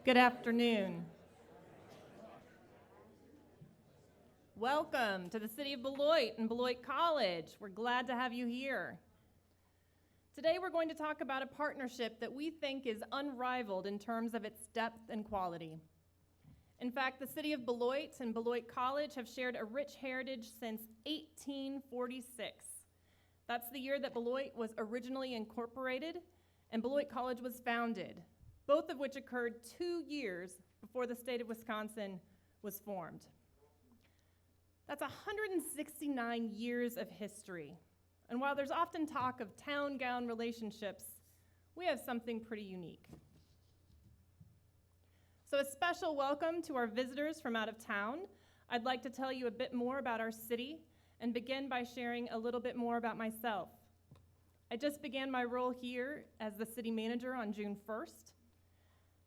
Good afternoon. Welcome to the city of Beloit and Beloit College. We're glad to have you here. Today we're going to talk about a partnership that we think is unrivaled in terms of its depth and quality. In fact, the city of Beloit and Beloit College have shared a rich heritage since 1846. That's the year that Beloit was originally incorporated and Beloit College was founded, both of which occurred 2 years before the state of Wisconsin was formed. That's 169 years of history. And while there's often talk of town-gown relationships, we have something pretty unique. So a special welcome to our visitors from out of town. I'd like to tell you a bit more about our city and begin by sharing a little bit more about myself. I just began my role here as the city manager on June 1st.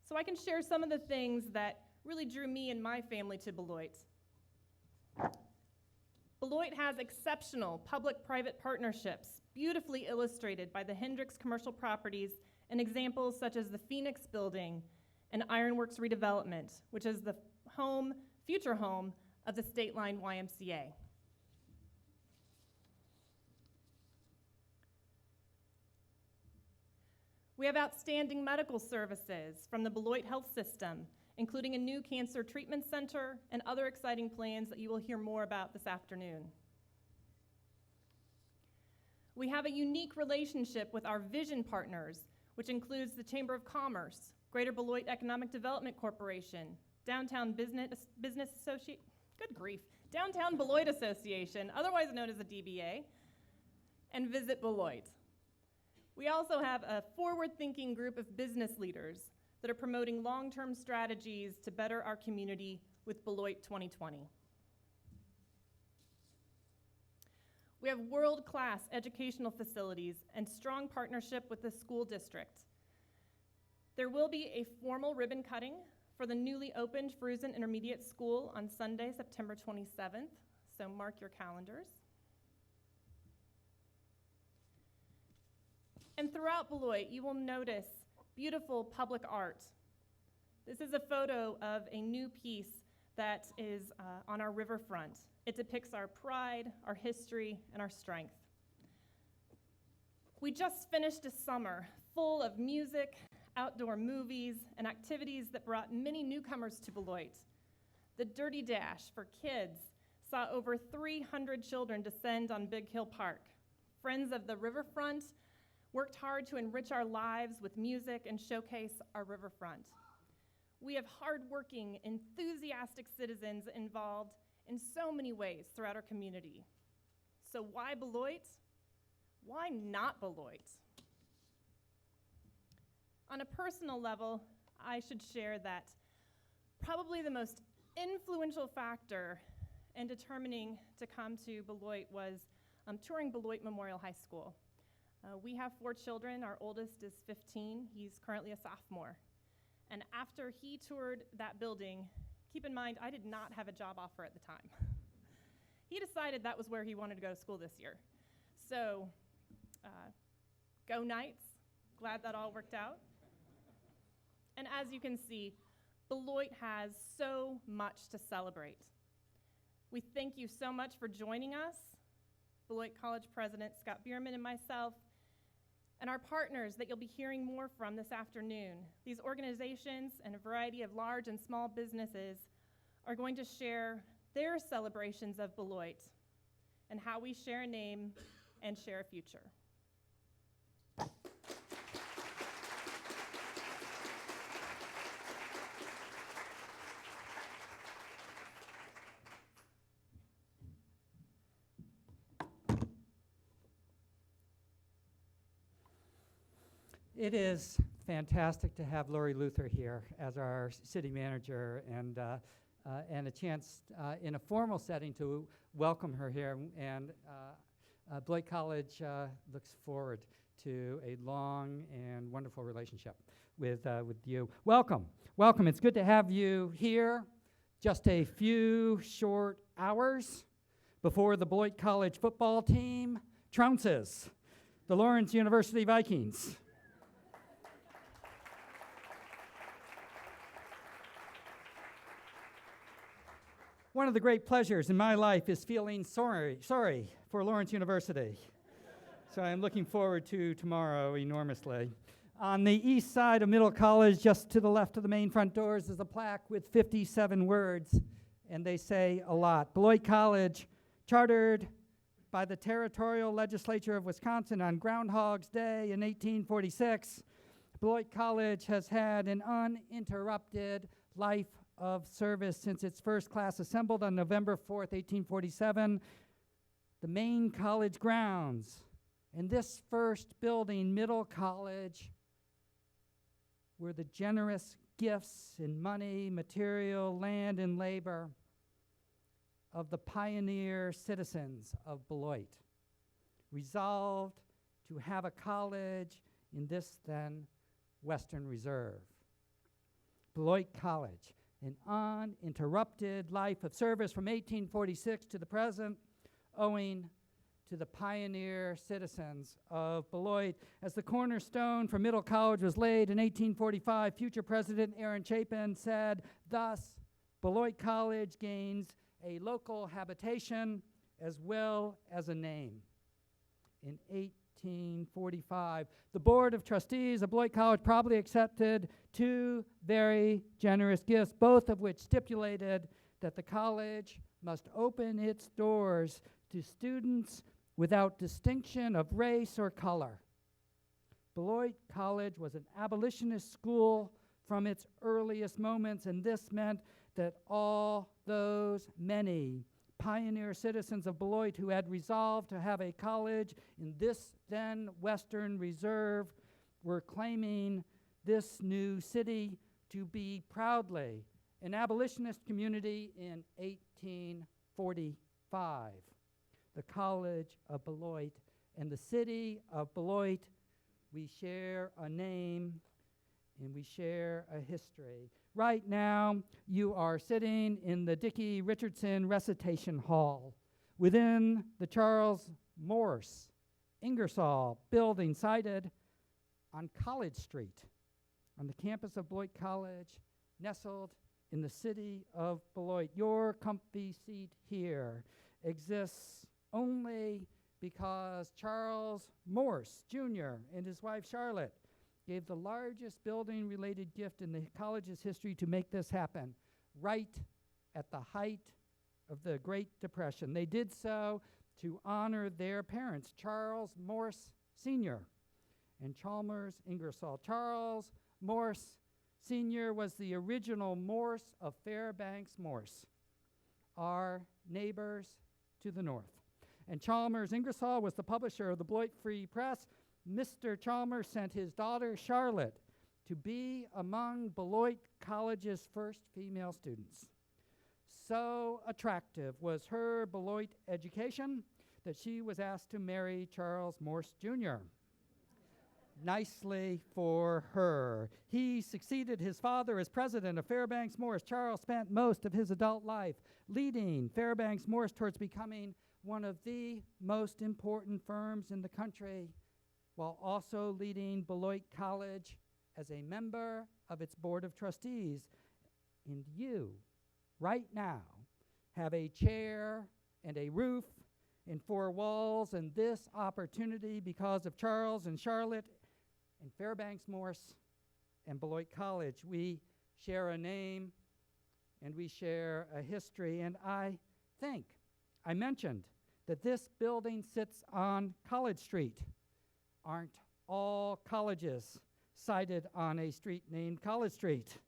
So I can share some of the things that really drew me and my family to Beloit. Beloit has exceptional public-private partnerships, beautifully illustrated by the Hendricks commercial properties and examples such as the Phoenix Building and Ironworks redevelopment, which is the future home of the State Line YMCA. We have outstanding medical services from the Beloit Health System, including a new cancer treatment center and other exciting plans that you will hear more about this afternoon. We have a unique relationship with our vision partners, which includes the Chamber of Commerce, Greater Beloit Economic Development Corporation, Downtown Downtown Beloit Association, otherwise known as the DBA, and Visit Beloit. We also have a forward-thinking group of business leaders that are promoting long-term strategies to better our community with Beloit 2020. We have world-class educational facilities and strong partnership with the school district. There will be a formal ribbon cutting for the newly opened Fruzen Intermediate School on Sunday, September 27th, so mark your calendars. And throughout Beloit, you will notice beautiful public art. This is a photo of a new piece that is on our riverfront. It depicts our pride, our history, and our strength. We just finished a summer full of music, outdoor movies, and activities that brought many newcomers to Beloit. The Dirty Dash for kids saw over 300 children descend on Big Hill Park. Friends of the riverfront worked hard to enrich our lives with music and showcase our riverfront. We have hardworking, enthusiastic citizens involved in so many ways throughout our community. So why Beloit? Why not Beloit? On a personal level, I should share that probably the most influential factor in determining to come to Beloit was touring Beloit Memorial High School. We have 4 children. Our oldest is 15. He's currently a sophomore. And after he toured that building, keep in mind, I did not have a job offer at the time. He decided that was where he wanted to go to school this year. So, go Knights. Glad that all worked out. And as you can see, Beloit has so much to celebrate. We thank you so much for joining us, Beloit College President Scott Bierman and myself, and our partners that you'll be hearing more from this afternoon. These organizations and a variety of large and small businesses are going to share their celebrations of Beloit and how we share a name and share a future. It is fantastic to have Lori Luther here as our city manager and a chance in a formal setting to welcome her here. And Beloit College looks forward to a long and wonderful relationship with you. Welcome. Welcome. It's good to have you here just a few short hours before the Beloit College football team trounces the Lawrence University Vikings. One of the great pleasures in my life is feeling sorry for Lawrence University. So I'm looking forward to tomorrow enormously. On the east side of Middle College, just to the left of the main front doors, is a plaque with 57 words, and they say a lot. Beloit College, chartered by the Territorial Legislature of Wisconsin on Groundhog's Day in 1846, Beloit College has had an uninterrupted life of service since its first class assembled on November 4th, 1847. The main college grounds and this first building, Middle College, were the generous gifts in money, material, land, and labor of the pioneer citizens of Beloit, resolved to have a college in this then Western Reserve. Beloit College, an uninterrupted life of service from 1846 to the present, owing to the pioneer citizens of Beloit. As the cornerstone for Middle College was laid in 1845, future President Aaron Chapin said, "Thus, Beloit College gains a local habitation as well as a name." In 1845, the Board of Trustees of Beloit College probably accepted two very generous gifts, both of which stipulated that the college must open its doors to students without distinction of race or color. Beloit College was an abolitionist school from its earliest moments, and this meant that all those many pioneer citizens of Beloit who had resolved to have a college in this then Western Reserve were claiming this new city to be proudly an abolitionist community in 1845. The College of Beloit and the city of Beloit, we share a name and we share a history. Right now, you are sitting in the Dickie Richardson Recitation Hall within the Charles Morse Ingersoll building sited on College Street on the campus of Beloit College, nestled in the city of Beloit. Your comfy seat here exists only because Charles Morse Jr. and his wife Charlotte gave the largest building-related gift in the college's history to make this happen, right at the height of the Great Depression. They did so to honor their parents, Charles Morse Sr. and Chalmers Ingersoll. Charles Morse Sr. was the original Morse of Fairbanks Morse, our neighbors to the north. And Chalmers Ingersoll was the publisher of the Beloit Free Press. Mr. Chalmers sent his daughter Charlotte to be among Beloit College's first female students. So attractive was her Beloit education that she was asked to marry Charles Morse Jr. Nicely for her. He succeeded his father as president of Fairbanks Morse. Charles spent most of his adult life leading Fairbanks Morse towards becoming one of the most important firms in the country, while also leading Beloit College as a member of its board of trustees. And you, right now, have a chair and a roof and four walls, and this opportunity because of Charles and Charlotte and Fairbanks Morse and Beloit College. We share a name and we share a history, and I think I mentioned that this building sits on College Street. Aren't all colleges sited on a street named College Street?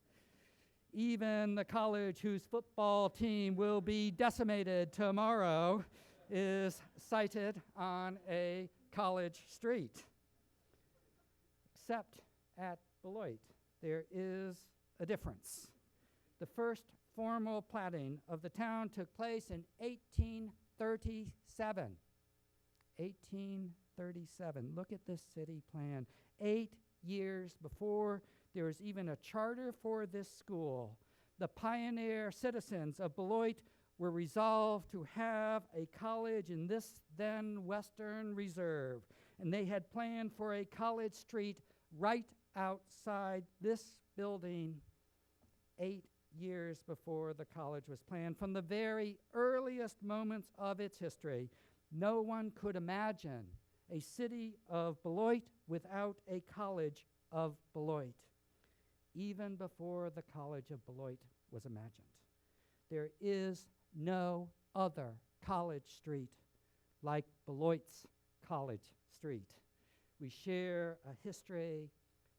Even the college whose football team will be decimated tomorrow is sited on a college street. Except at Beloit, there is a difference. The first formal platting of the town took place in 1837. 1837. Look at this city plan. 8 years before there was even a charter for this school, the pioneer citizens of Beloit were resolved to have a college in this then Western Reserve, and they had planned for a college street right outside this building 8 years before the college was planned. From the very earliest moments of its history, no one could imagine a city of Beloit without a college of Beloit, even before the College of Beloit was imagined. There is no other college street like Beloit's College Street. We share a history,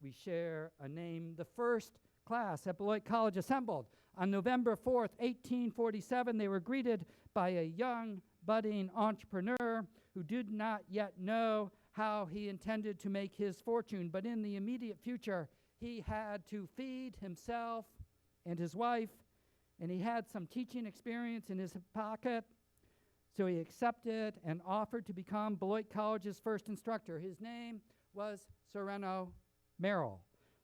we share a name. The first class at Beloit College assembled on November 4th, 1847. They were greeted by a young, budding entrepreneur who did not yet know how he intended to make his fortune, but in the immediate future, he had to feed himself and his wife, and he had some teaching experience in his pocket, so he accepted and offered to become Beloit College's first instructor. His name was Sereno Merrill.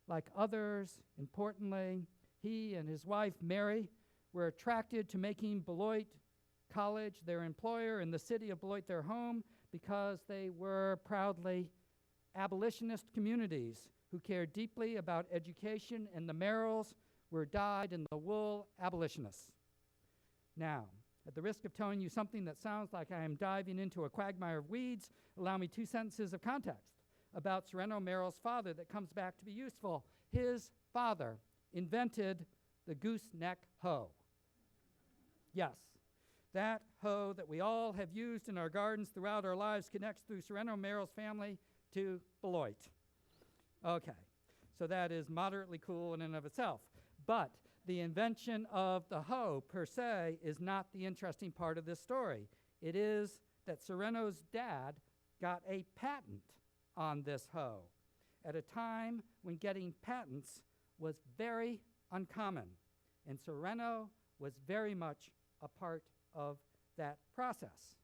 Like others, importantly, he and his wife, Mary, were attracted to making Beloit College their employer and the city of Beloit their home because they were proudly abolitionist communities who cared deeply about education, and the Merrills were dyed-in-the-wool abolitionists. Now, at the risk of telling you something that sounds like I am diving into a quagmire of weeds, allow me 2 sentences of context about Sereno Merrill's father that comes back to be useful. His father invented the gooseneck hoe. Yes, that hoe that we all have used in our gardens throughout our lives connects through Sereno Merrill's family to Beloit. Okay, so that is moderately cool in and of itself. But the invention of the hoe per se is not the interesting part of this story. It is that Sereno's dad got a patent on this hoe at a time when getting patents was very uncommon, and Sereno was very much a part of that process.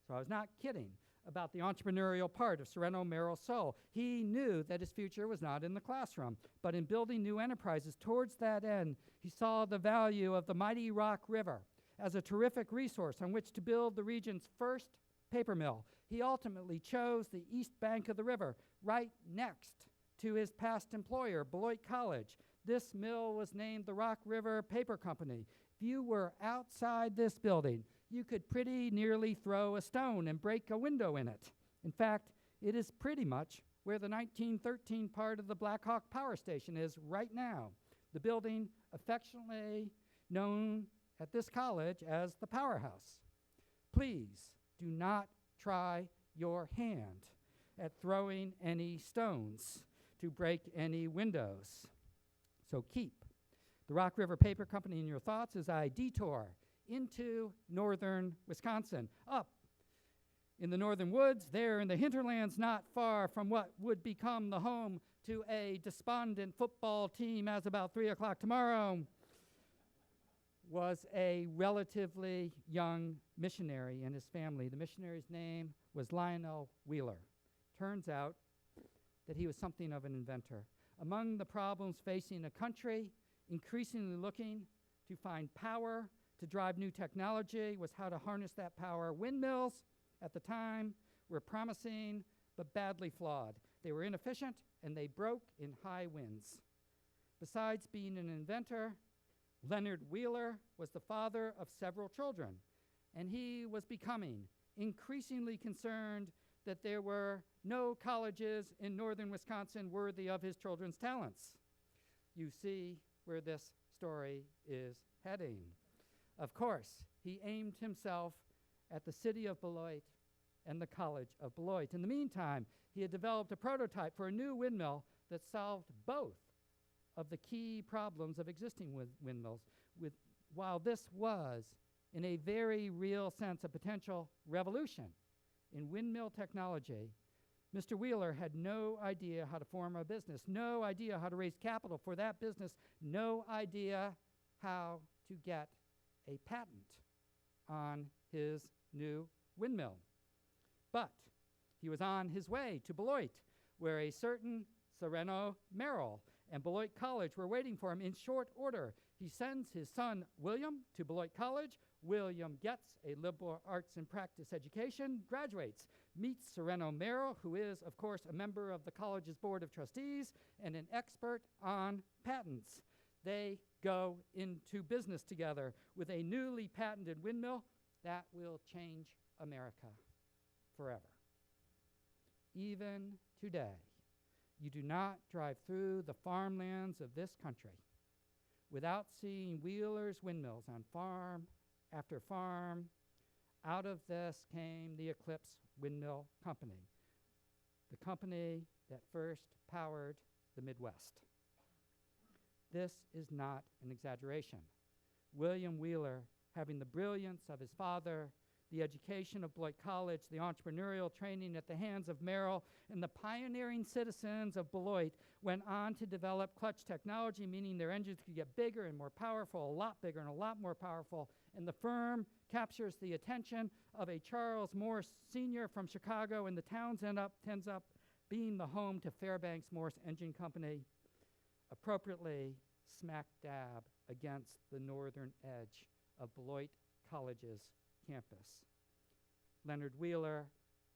So I was not kidding about the entrepreneurial part of Sereno Merrill's soul. He knew that his future was not in the classroom, but in building new enterprises. Towards that end, he saw the value of the mighty Rock River as a terrific resource on which to build the region's first paper mill. He ultimately chose the east bank of the river, right next to his past employer, Beloit College. This mill was named the Rock River Paper Company. If you were outside this building, you could pretty nearly throw a stone and break a window in it. In fact, it is pretty much where the 1913 part of the Black Hawk Power Station is right now, the building affectionately known at this college as the Powerhouse. Please do not try your hand at throwing any stones to break any windows. So keep the Rock River Paper Company in your thoughts as I detour into northern Wisconsin, up in the northern woods, there in the hinterlands, not far from what would become the home to a despondent football team as about 3 o'clock tomorrow, was a relatively young missionary and his family. The missionary's name was Lionel Wheeler. Turns out that he was something of an inventor. Among the problems facing a country increasingly looking to find power, to drive new technology, was how to harness that power. Windmills, at the time, were promising but badly flawed. They were inefficient and they broke in high winds. Besides being an inventor, Leonard Wheeler was the father of several children, and he was becoming increasingly concerned that there were no colleges in northern Wisconsin worthy of his children's talents. You see where this story is heading. Of course, he aimed himself at the city of Beloit and the College of Beloit. In the meantime, he had developed a prototype for a new windmill that solved both of the key problems of existing windmills. While this was, in a very real sense, a potential revolution in windmill technology, Mr. Wheeler had no idea how to form a business, no idea how to raise capital for that business, no idea how to get a patent on his new windmill. But he was on his way to Beloit, where a certain Sereno Merrill and Beloit College were waiting for him in short order. He sends his son, William, to Beloit College. William gets a liberal arts and practice education, graduates, meets Sereno Merrill, who is, of course, a member of the college's board of trustees and an expert on patents. they go into business together with a newly patented windmill that will change America forever. Even today, you do not drive through the farmlands of this country without seeing Wheeler's windmills on farm after farm. Out of this came the Eclipse Windmill Company, the company that first powered the Midwest. This is not an exaggeration. William Wheeler, having the brilliance of his father, the education of Beloit College, the entrepreneurial training at the hands of Merrill, and the pioneering citizens of Beloit, went on to develop clutch technology, meaning their engines could get bigger and more powerful, a lot bigger and a lot more powerful. And the firm captures the attention of a Charles Morse Sr. from Chicago, and the town ends up being the home to Fairbanks Morse Engine Company, appropriately smack dab against the northern edge of Beloit College's campus. Leonard Wheeler,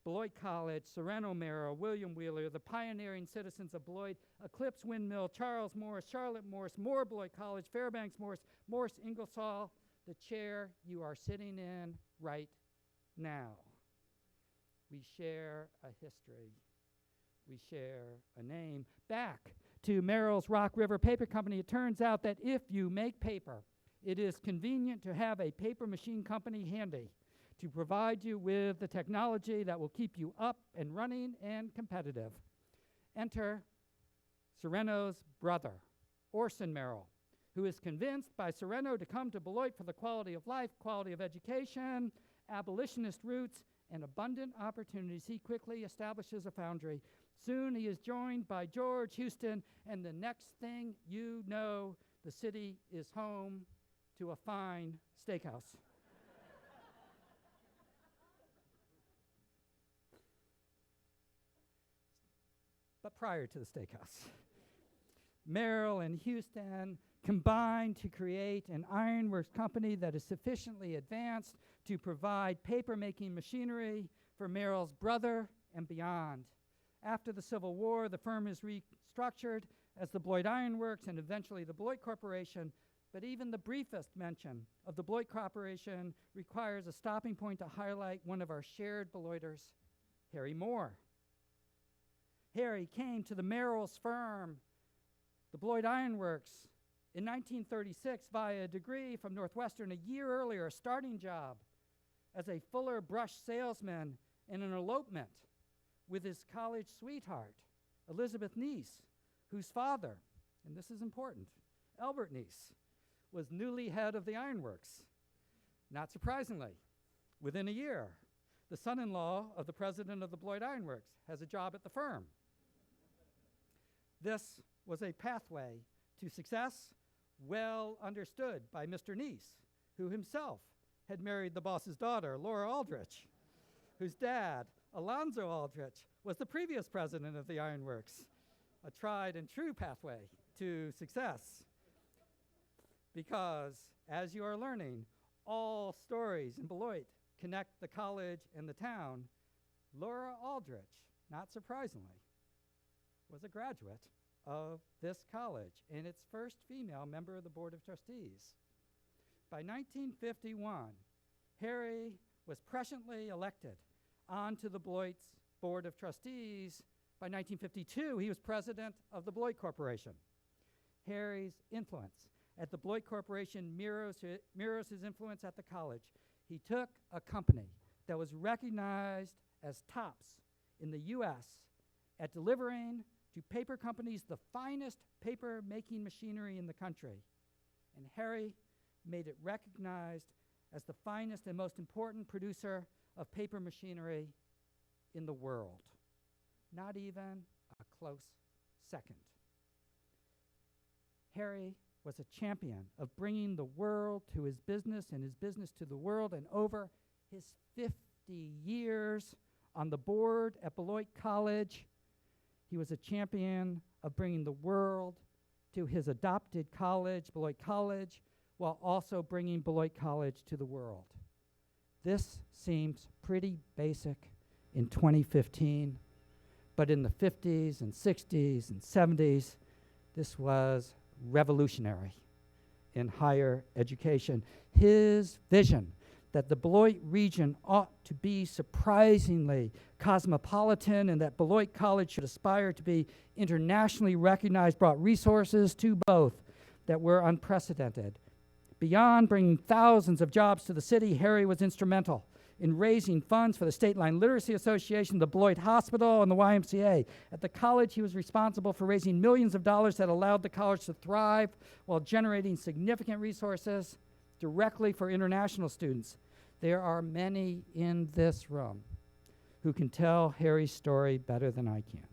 Beloit College, Sereno Merrill, William Wheeler, the pioneering citizens of Beloit, Eclipse Windmill, Charles Morse, Charlotte Morse, Moore Beloit College, Fairbanks Morse, Morse Ingersoll, the chair you are sitting in right now. We share a history. We share a name. Back to Merrill's Rock River Paper Company, it turns out that if you make paper, it is convenient to have a paper machine company handy to provide you with the technology that will keep you up and running and competitive. Enter Sereno's brother, Orson Merrill, who is convinced by Sereno to come to Beloit for the quality of life, quality of education, abolitionist roots, and abundant opportunities. He quickly establishes a foundry. Soon he is joined by George Houston, and the next thing you know, the city is home to a fine steakhouse. But prior to the steakhouse, Merrill and Houston combined to create an ironworks company that is sufficiently advanced to provide paper-making machinery for Merrill's brother and beyond. After the Civil War, the firm is restructured as the Beloit Ironworks and eventually the Beloit Corporation, but even the briefest mention of the Beloit Corporation requires a stopping point to highlight one of our shared Beloiters, Harry Moore. Harry came to the Merrill's firm, the Beloit Ironworks, in 1936 via a degree from Northwestern. A year earlier, a starting job as a Fuller brush salesman in an elopement with his college sweetheart, Elizabeth Neese, whose father, and this is important, Albert Neese, was newly head of the Ironworks. Not surprisingly, within a year, the son-in-law of the president of the Beloit Ironworks has a job at the firm. This was a pathway to success well understood by Mr. Neese, who himself had married the boss's daughter, Laura Aldrich, whose dad, Alonzo Aldrich, was the previous president of the Ironworks, a tried and true pathway to success. Because, as you are learning, all stories in Beloit connect the college and the town. Laura Aldrich, not surprisingly, was a graduate of this college and its first female member of the Board of Trustees. By 1951, Harry was presciently elected onto the Beloit's Board of Trustees. By 1952, he was president of the Beloit Corporation. Harry's influence at the Beloit Corporation mirrors his influence at the college. He took a company that was recognized as tops in the U.S. at delivering to paper companies the finest paper-making machinery in the country. And Harry made it recognized as the finest and most important producer of paper machinery in the world. Not even a close second. Harry was a champion of bringing the world to his business and his business to the world, and over his 50 years on the board at Beloit College, he was a champion of bringing the world to his adopted college, Beloit College, while also bringing Beloit College to the world. This seems pretty basic in 2015, but in the 50s and 60s and 70s, this was revolutionary in higher education. His vision that the Beloit region ought to be surprisingly cosmopolitan and that Beloit College should aspire to be internationally recognized brought resources to both that were unprecedented. Beyond bringing thousands of jobs to the city, Harry was instrumental in raising funds for the State Line Literacy Association, the Beloit Hospital, and the YMCA. At the college, he was responsible for raising millions of dollars that allowed the college to thrive while generating significant resources directly for international students. There are many in this room who can tell Harry's story better than I can.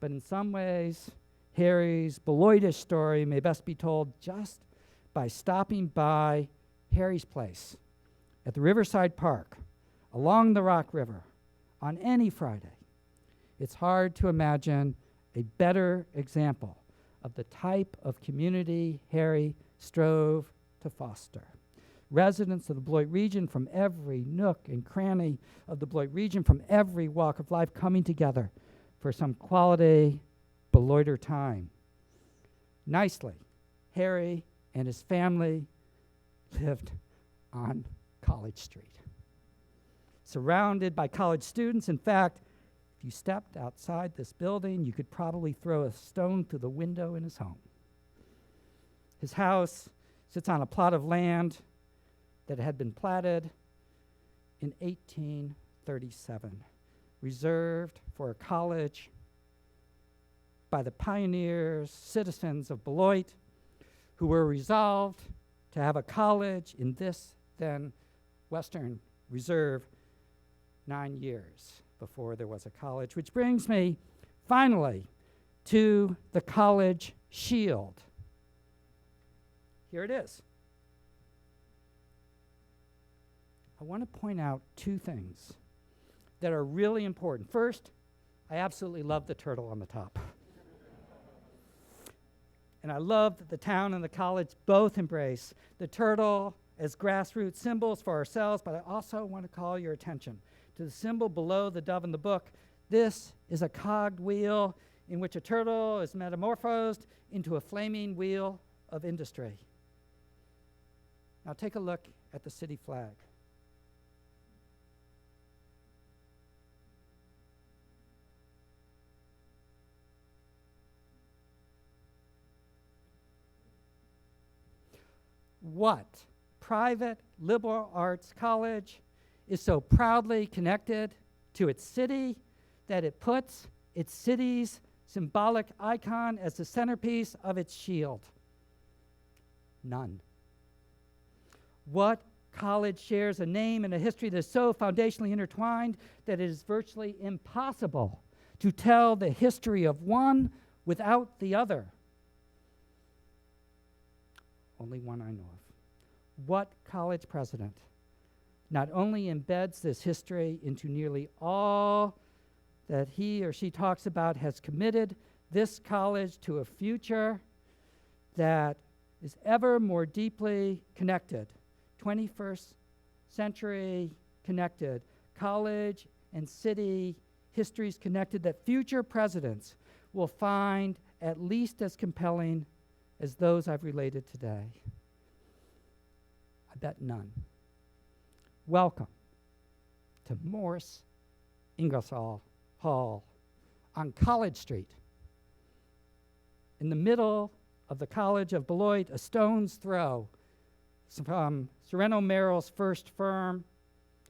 But in some ways, Harry's Beloitish story may best be told just by stopping by Harry's place at the Riverside Park, along the Rock River, on any Friday. It's hard to imagine a better example of the type of community Harry strove to foster. Residents of the Beloit region from every nook and cranny of the Beloit region, from every walk of life, coming together for some quality Beloiter time. Nicely, Harry and his family lived on College Street, surrounded by college students. In fact, if you stepped outside this building, you could probably throw a stone through the window in his home. His house sits on a plot of land that had been platted in 1837, reserved for a college by the pioneers, citizens of Beloit, who were resolved to have a college in this then Western Reserve 9 years before there was a college. Which brings me finally to the college shield. Here it is. I want to point out two things that are really important. First, I absolutely love the turtle on the top. And I love that the town and the college both embrace the turtle as grassroots symbols for ourselves, but I also want to call your attention to the symbol below the dove in the book. This is a cogged wheel in which a turtle is metamorphosed into a flaming wheel of industry. Now take a look at the city flag. What private liberal arts college is so proudly connected to its city that it puts its city's symbolic icon as the centerpiece of its shield? None. What college shares a name and a history that is so foundationally intertwined that it is virtually impossible to tell the history of one without the other? Only one I know of. What college president not only embeds this history into nearly all that he or she talks about, has committed this college to a future that is ever more deeply connected, 21st century connected, college and city histories connected, that future presidents will find at least as compelling as those I've related today? I bet none. Welcome to Morse Ingersoll Hall on College Street, in the middle of the College of Beloit, a stone's throw from Sereno Merrill's first firm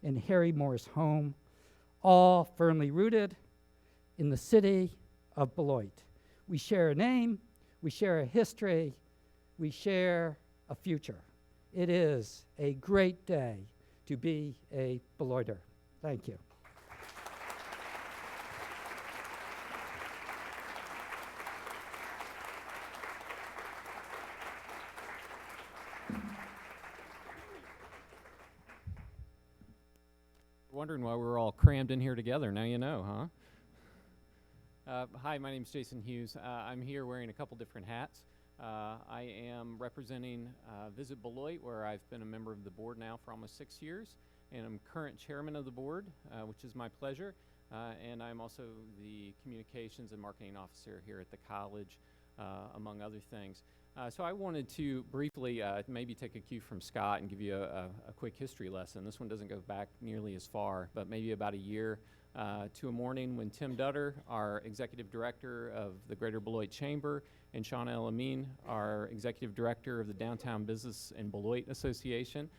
and Harry Moore's home, all firmly rooted in the city of Beloit. We share a name, we share a history, we share a future. It is a great day to be a Beloiter. Thank you. Wondering why we're all crammed in here together. Now you know, huh? Hi, my name's Jason Hughes. I'm here wearing a couple different hats. I am representing Visit Beloit, where I've been a member of the board now for almost 6 years, and I'm current chairman of the board, which is my pleasure, and I'm also the communications and marketing officer here at the college. among other things. So I wanted to briefly maybe take a cue from Scott and give you a quick history lesson. This one doesn't go back nearly as far, but maybe about a year to a morning when Tim Dutter, our executive director of the Greater Beloit Chamber, and Shauna El Amin, our executive director of the Downtown Business and Beloit Association,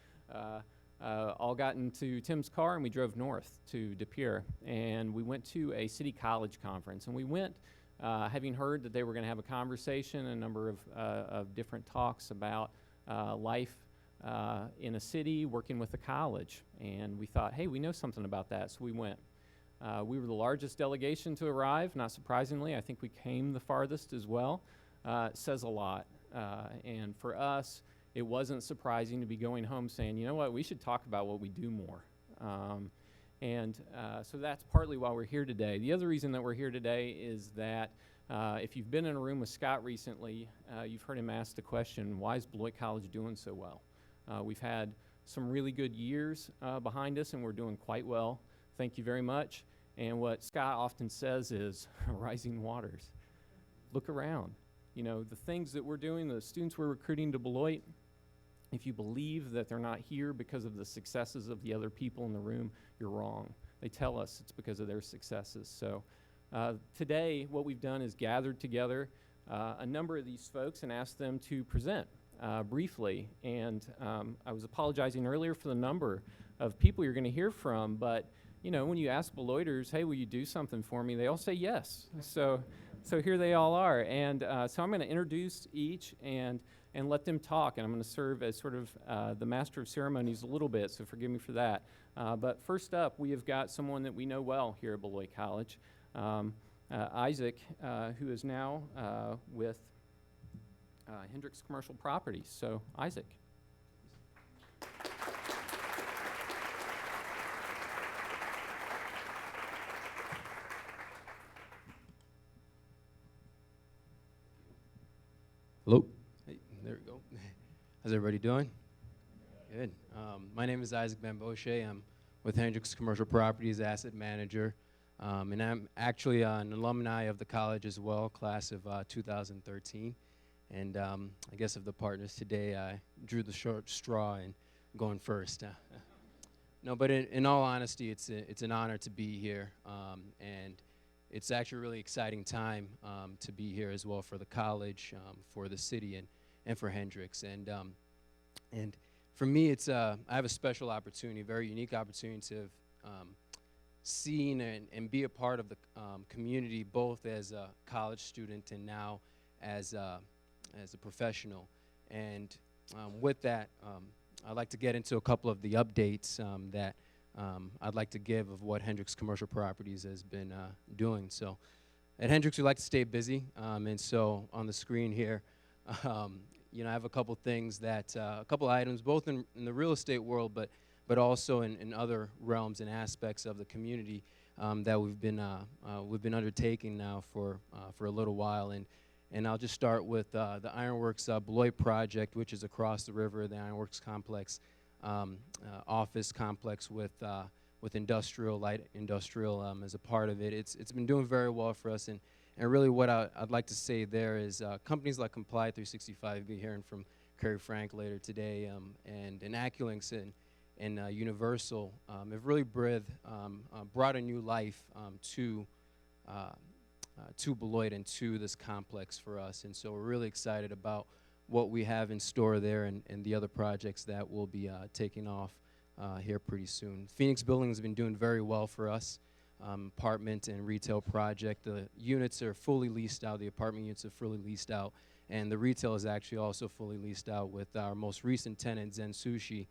all got into Tim's car and we drove north to De Pere. And we went to a city college conference. And we went having heard that they were going to have a conversation, a number of different talks about life in a city, working with a college. And we thought, hey, we know something about that, so we went. We were the largest delegation to arrive, not surprisingly. I think we came the farthest as well. It says a lot. And for us, it wasn't surprising to be going home saying, you know what, we should talk about what we do more. So that's partly why we're here today. The other reason that we're here today is that if you've been in a room with Scott recently, you've heard him ask the question, why is Beloit College doing so well? We've had some really good years behind us, and we're doing quite well. Thank you very much. And what Scott often says is, rising waters. Look around. You know, the things that we're doing, the students we're recruiting to Beloit, if you believe that they're not here because of the successes of the other people in the room, you're wrong. They tell us it's because of their successes. So today, what we've done is gathered together a number of these folks and asked them to present briefly. And I was apologizing earlier for the number of people you're going to hear from, but you know, when you ask Beloiters, hey, will you do something for me? They all say yes. So here they all are. And so I'm going to introduce each and let them talk. And I'm going to serve as sort of the master of ceremonies a little bit, so forgive me for that. But first up, we have got someone that we know well here at Beloit College, Isaac, who is now with Hendricks Commercial Properties. So, Isaac. Hello. Hey, there we go. How's everybody doing? Good. My name is Isaac Bamboshe. I'm with Hendricks Commercial Properties, asset manager. And I'm actually an alumni of the college as well, class of 2013. And I guess of the partners today, I drew the short straw and going first. No, but in all honesty, it's an honor to be here. And it's actually a really exciting time to be here as well for the college, for the city, and for Hendricks. And for me, I have a special opportunity, a very unique opportunity to have seen and be a part of the community, both as a college student and now as a professional. And with that, I'd like to get into a couple of the updates that I'd like to give of what Hendricks Commercial Properties has been doing. So at Hendricks, we like to stay busy. And so on the screen here, you know, I have a couple things a couple items, both in the real estate world, but also in other realms and aspects of the community that we've been undertaking now for a little while. And I'll just start with the Ironworks Beloit project, which is across the river, the Ironworks complex, office complex with light industrial as a part of it. It's been doing very well for us, and really what I'd like to say there is companies like Comply 365, you'll be hearing from Kerry Frank later today, and Acculinks and Universal have really brought a new life to Beloit and to this complex for us. And so we're really excited about what we have in store there and the other projects that will be taking off here pretty soon. Phoenix Building has been doing very well for us. Apartment and retail project. The units are fully leased out. The apartment units are fully leased out. And the retail is actually also fully leased out with our most recent tenant, Zen Sushi,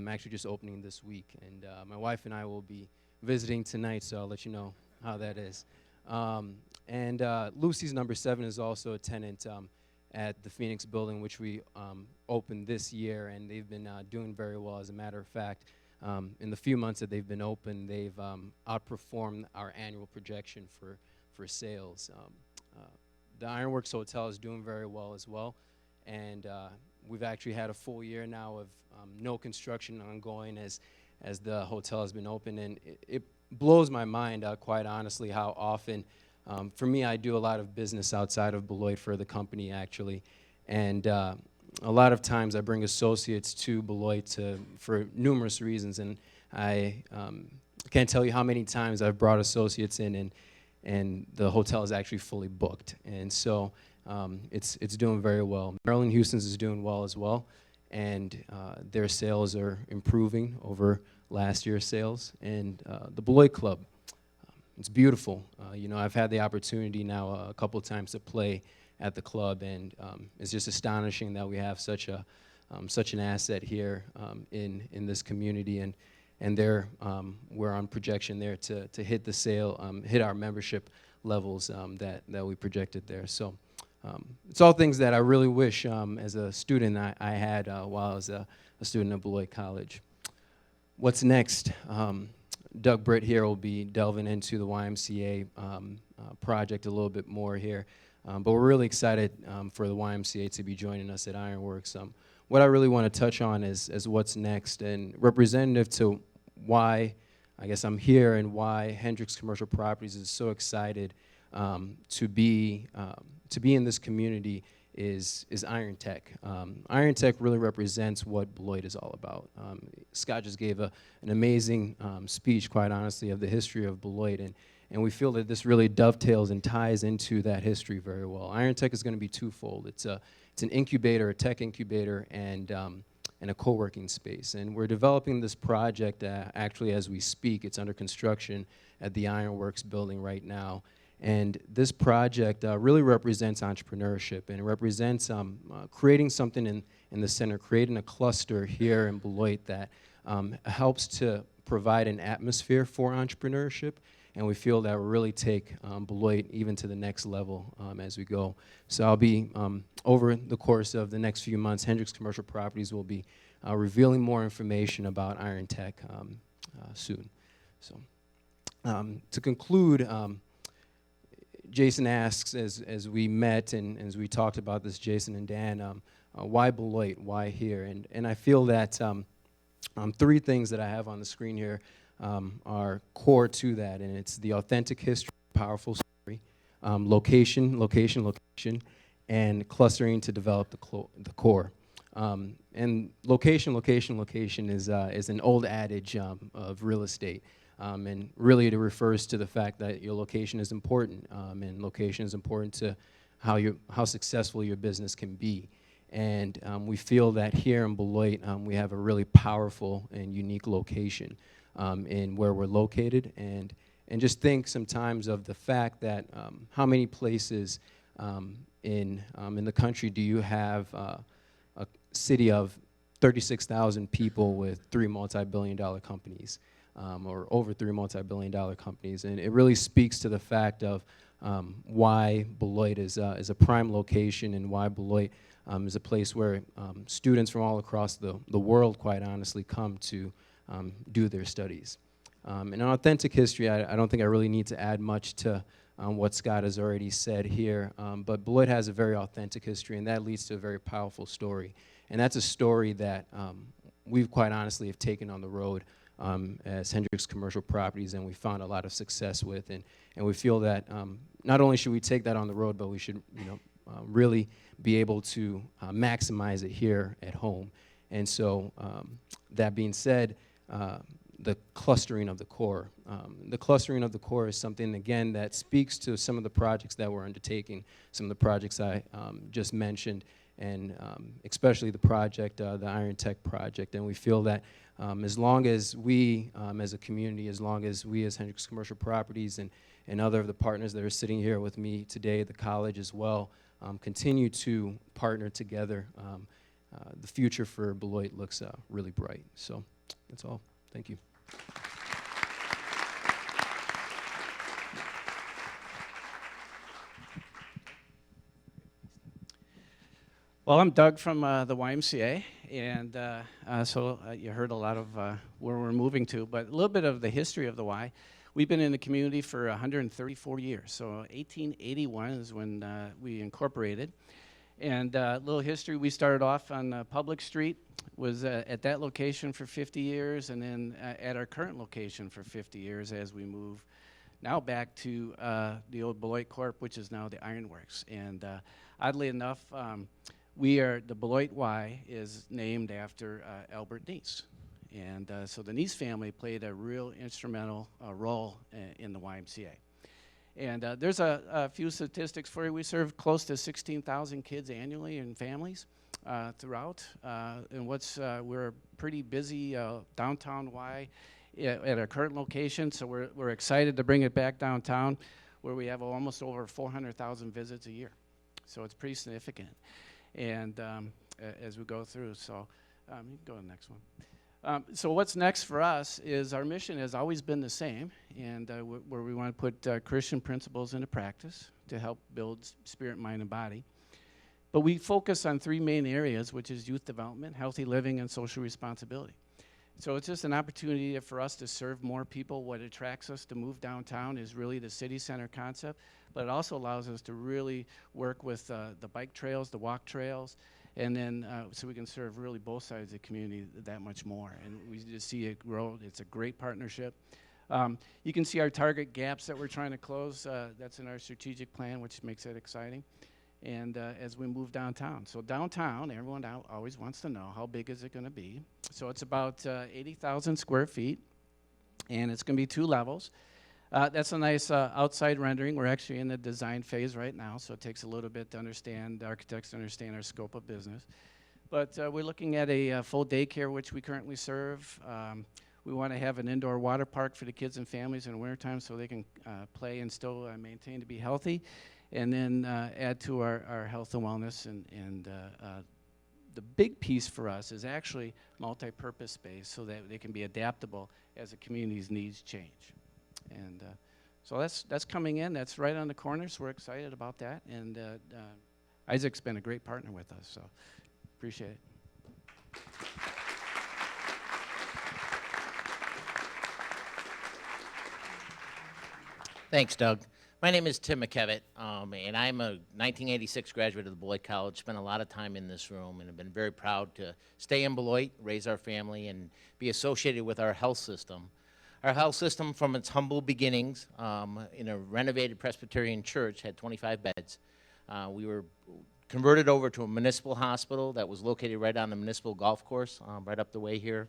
actually just opening this week. And my wife and I will be visiting tonight, so I'll let you know how that is. And Lucy's number 7 is also a tenant at the Phoenix Building, which we opened this year, and they've been doing very well. As a matter of fact, in the few months that they've been open, they've outperformed our annual projection for sales. The Ironworks Hotel is doing very well as well, and we've actually had a full year now of no construction ongoing as the hotel has been open, and it blows my mind, quite honestly, how often For me, I do a lot of business outside of Beloit for the company, actually. And a lot of times I bring associates to Beloit for numerous reasons. And I can't tell you how many times I've brought associates in and the hotel is actually fully booked. And so it's doing very well. Maryland Houston's is doing well as well. And their sales are improving over last year's sales. And the Beloit Club, it's beautiful. You know, I've had the opportunity now a couple of times to play at the club, and it's just astonishing that we have such an asset here in this community. And we're on projection there to hit hit our membership levels that we projected there. So it's all things that I really wish as a student I had while I was a student at Beloit College. What's next? Doug Britt here will be delving into the YMCA project a little bit more here. But we're really excited for the YMCA to be joining us at Ironworks. What I really want to touch on is what's next, and representative to why I guess I'm here and why Hendricks Commercial Properties is so excited to be in this community is Iron Tech. Iron Tech really represents what Beloit is all about. Scott just gave an amazing speech, quite honestly, of the history of Beloit, and we feel that this really dovetails and ties into that history very well. Iron Tech is going to be twofold. It's an incubator, a tech incubator, and a co-working space. And we're developing this project actually as we speak. It's under construction at the Ironworks building right now. And this project really represents entrepreneurship, and it represents creating something in the center, creating a cluster here in Beloit that helps to provide an atmosphere for entrepreneurship. And we feel that will really take Beloit even to the next level as we go. So I'll be, over the course of the next few months, Hendricks Commercial Properties will be revealing more information about Iron Tech soon. So to conclude, Jason asks, as we met and as we talked about this, Jason and Dan, why Beloit, why here? And I feel that three things that I have on the screen here are core to that, and it's the authentic history, powerful story, location, and clustering to develop the core. And location is an old adage of real estate. And really it refers to the fact that your location is important, and location is important to how successful your business can be. And we feel that here in Beloit, we have a really powerful and unique location in where we're located, and just think sometimes of the fact that how many places in the country do you have a city of 36,000 people with 3 multi-billion-dollar companies? Or over 3 multi-billion-dollar companies, and it really speaks to the fact of why Beloit is a prime location, and why Beloit is a place where students from all across the world, quite honestly, come to do their studies. And on authentic history, I don't think I really need to add much to what Scott has already said here, but Beloit has a very authentic history, and that leads to a very powerful story. And that's a story that we've quite honestly have taken on the road as Hendricks Commercial Properties, and we found a lot of success with, and we feel that not only should we take that on the road, but we should really be able to maximize it here at home. And so that being said, the clustering of the core. The clustering of the core is something, again, that speaks to some of the projects that we're undertaking, some of the projects I just mentioned, and especially the project, the Iron Tech project. And we feel that as long as we, as a community, as long as we as Hendricks Commercial Properties and other of the partners that are sitting here with me today, the college as well, continue to partner together, the future for Beloit looks really bright. So that's all. Thank you. Well, I'm Doug from the YMCA, and so you heard a lot of where we're moving to, but a little bit of the history of the Y. We've been in the community for 134 years, so 1881 is when we incorporated. And a little history, we started off on Public Street, was at that location for 50 years, and then at our current location for 50 years as we move now back to the old Beloit Corp., which is now the Ironworks. And oddly enough, the Beloit Y is named after Albert Neese. And so the Neese family played a real instrumental role in the YMCA. And there's a few statistics for you. We serve close to 16,000 kids annually and families throughout. And we're pretty busy downtown Y at our current location, so we're excited to bring it back downtown, where we have almost over 400,000 visits a year. So it's pretty significant. And as we go through, so you can go to the next one. So what's next for us is our mission has always been the same, and where we want to put Christian principles into practice to help build spirit, mind, and body. But we focus on three main areas, which is youth development, healthy living, and social responsibility. So it's just an opportunity for us to serve more people. What attracts us to move downtown is really the city center concept, but it also allows us to really work with the bike trails, the walk trails, and then so we can serve really both sides of the community that much more. And we just see it grow. It's a great partnership. You can see our target gaps that we're trying to close. That's in our strategic plan, which makes it exciting. And as we move downtown. So downtown, everyone always wants to know, how big is it going to be? So it's about 80,000 square feet, and it's going to be 2 levels. That's a nice outside rendering. We're actually in the design phase right now, so it takes a little bit to understand, architects to understand our scope of business. But we're looking at a full daycare, which we currently serve. We want to have an indoor water park for the kids and families in the wintertime so they can play and still maintain to be healthy. And then add to our health and wellness. And the big piece for us is actually multi-purpose space so that they can be adaptable as the community's needs change. And so that's coming in. That's right on the corner, so we're excited about that. And Isaac's been a great partner with us, so appreciate it. Thanks, Doug. My name is Tim McKevitt, and I'm a 1986 graduate of the Beloit College, spent a lot of time in this room, and have been very proud to stay in Beloit, raise our family, and be associated with our health system. Our health system, from its humble beginnings in a renovated Presbyterian church, had 25 beds. We were converted over to a municipal hospital that was located right on the municipal golf course, right up the way here,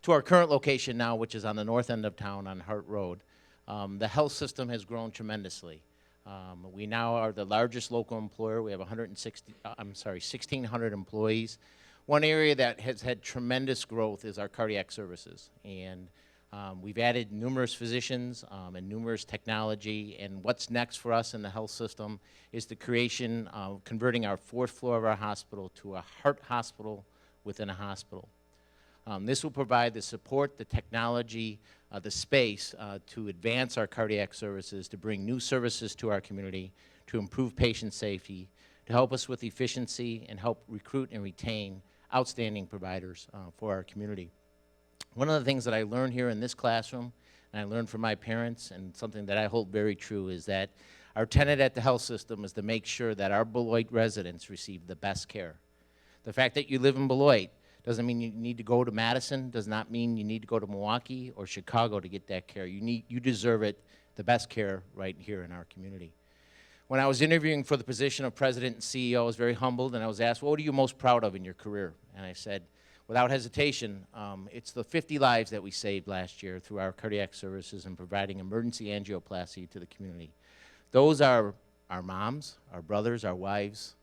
to our current location now, which is on the north end of town on Hart Road. The health system has grown tremendously. We now are the largest local employer. We have 1,600 employees. One area that has had tremendous growth is our cardiac services. And we've added numerous physicians and numerous technology. And what's next for us in the health system is the creation of converting our 4th floor of our hospital to a heart hospital within a hospital. This will provide the support, the technology, the space to advance our cardiac services, to bring new services to our community, to improve patient safety, to help us with efficiency, and help recruit and retain outstanding providers for our community. One of the things that I learned here in this classroom, and I learned from my parents, and something that I hold very true, is that our tenet at the health system is to make sure that our Beloit residents receive the best care. The fact that you live in Beloit doesn't mean you need to go to Madison, does not mean you need to go to Milwaukee or Chicago to get that care. You deserve it, the best care right here in our community. When I was interviewing for the position of president and CEO, I was very humbled, and I was asked, what are you most proud of in your career? And I said, without hesitation, it's the 50 lives that we saved last year through our cardiac services and providing emergency angioplasty to the community. Those are our moms, our brothers, our wives,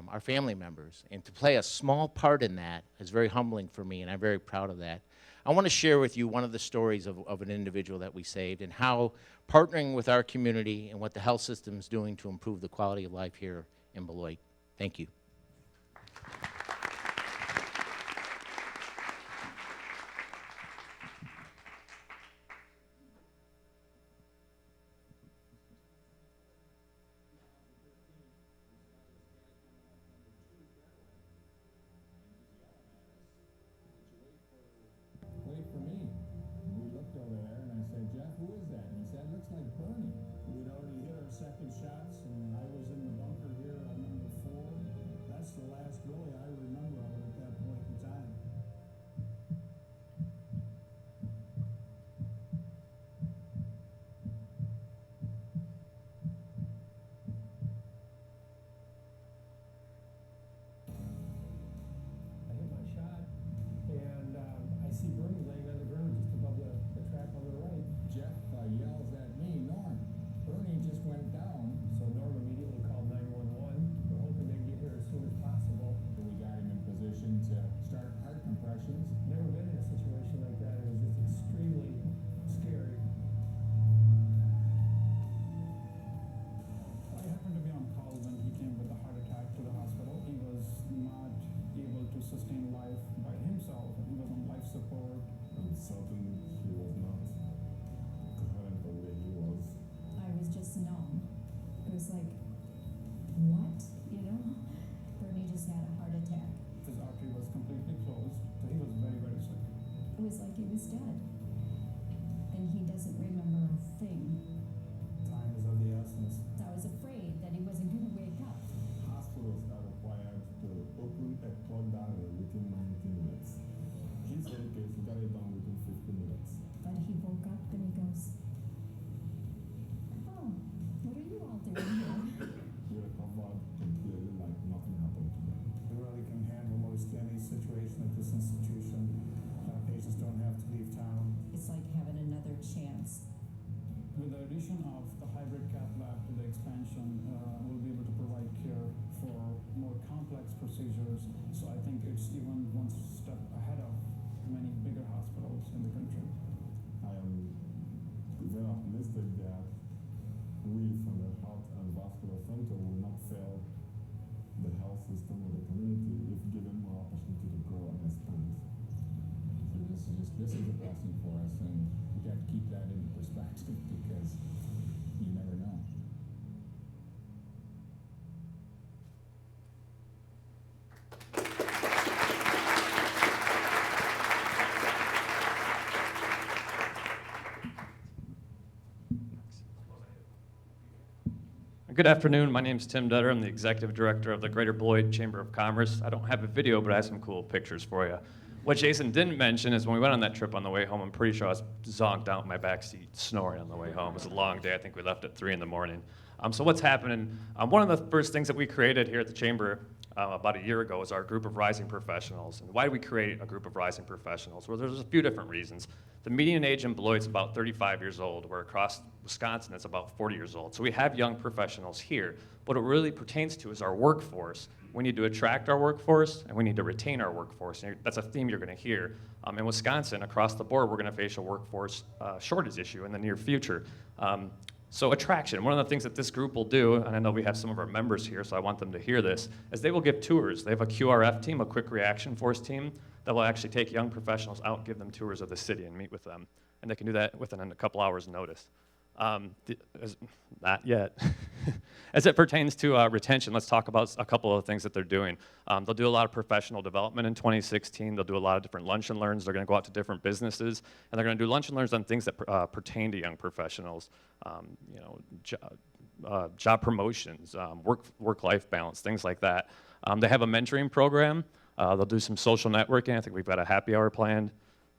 our family members. And to play a small part in that is very humbling for me, and I'm very proud of that. I want to share with you one of the stories of an individual that we saved and how partnering with our community and what the health system is doing to improve the quality of life here in Beloit. Thank you. Wait for me. We looked over there and I said, Jeff, who is that? And he said, looks like Bernie. We had already hit our second shots and I was in the bunker here on number 4. addition of the hybrid cath lab to the expansion, we'll be able to provide care for more complex procedures. So I think it's even one step ahead of many bigger hospitals in the country. I am very optimistic that we from the Heart and Vascular Center will not fail the health system or the community if given more opportunity to grow and expand. So this is a blessing for us, and we got to keep that in perspective because you never know. Good afternoon. My name is Tim Dutter. I'm the Executive Director of the Greater Beloit Chamber of Commerce. I don't have a video, but I have some cool pictures for you. What Jason didn't mention is when we went on that trip on the way home, I'm pretty sure I was zonked out in my backseat snoring on the way home. It was a long day. I think we left at 3 in the morning. So what's happening? One of the first things that we created here at the Chamber about a year ago was our group of rising professionals. And why did we create a group of rising professionals? Well, there's a few different reasons. The median age in Beloit is about 35 years old, where across Wisconsin it's about 40 years old. So we have young professionals here. What it really pertains to is our workforce. We need to attract our workforce, and we need to retain our workforce. And that's a theme you're going to hear. In Wisconsin, across the board, we're going to face a workforce shortage issue in the near future. So attraction, one of the things that this group will do, and I know we have some of our members here, so I want them to hear this, is they will give tours. They have a QRF team, a quick reaction force team, that will actually take young professionals out and give them tours of the city and meet with them. And they can do that within a couple hours' notice. Not yet. As it pertains to retention, let's talk about a couple of things that they're doing. They'll do a lot of professional development in 2016. They'll do a lot of different lunch and learns. They're going to go out to different businesses, and they're going to do lunch and learns on things that pertain to young professionals. Job promotions, work-life balance, things like that. They have a mentoring program. They'll do some social networking. I think we've got a happy hour planned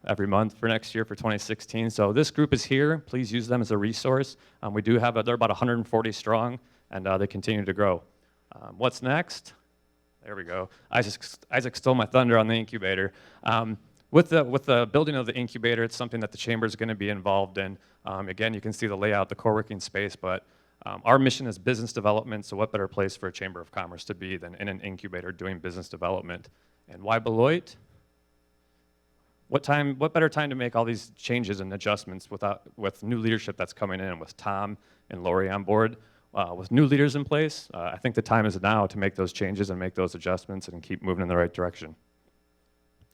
every month for next year for 2016. So this group is here. Please use them as a resource. We do have, they're about 140 strong, and they continue to grow. What's next? There we go. Isaac stole my thunder on the incubator. With the building of the incubator, it's something that the chamber is going to be involved in. Again, you can see the layout, the co-working space, but our mission is business development, so what better place for a chamber of commerce to be than in an incubator doing business development? And why Beloit? What better time to make all these changes and adjustments with new leadership that's coming in, with Tom and Lori on board, with new leaders in place? I think the time is now to make those changes and make those adjustments and keep moving in the right direction.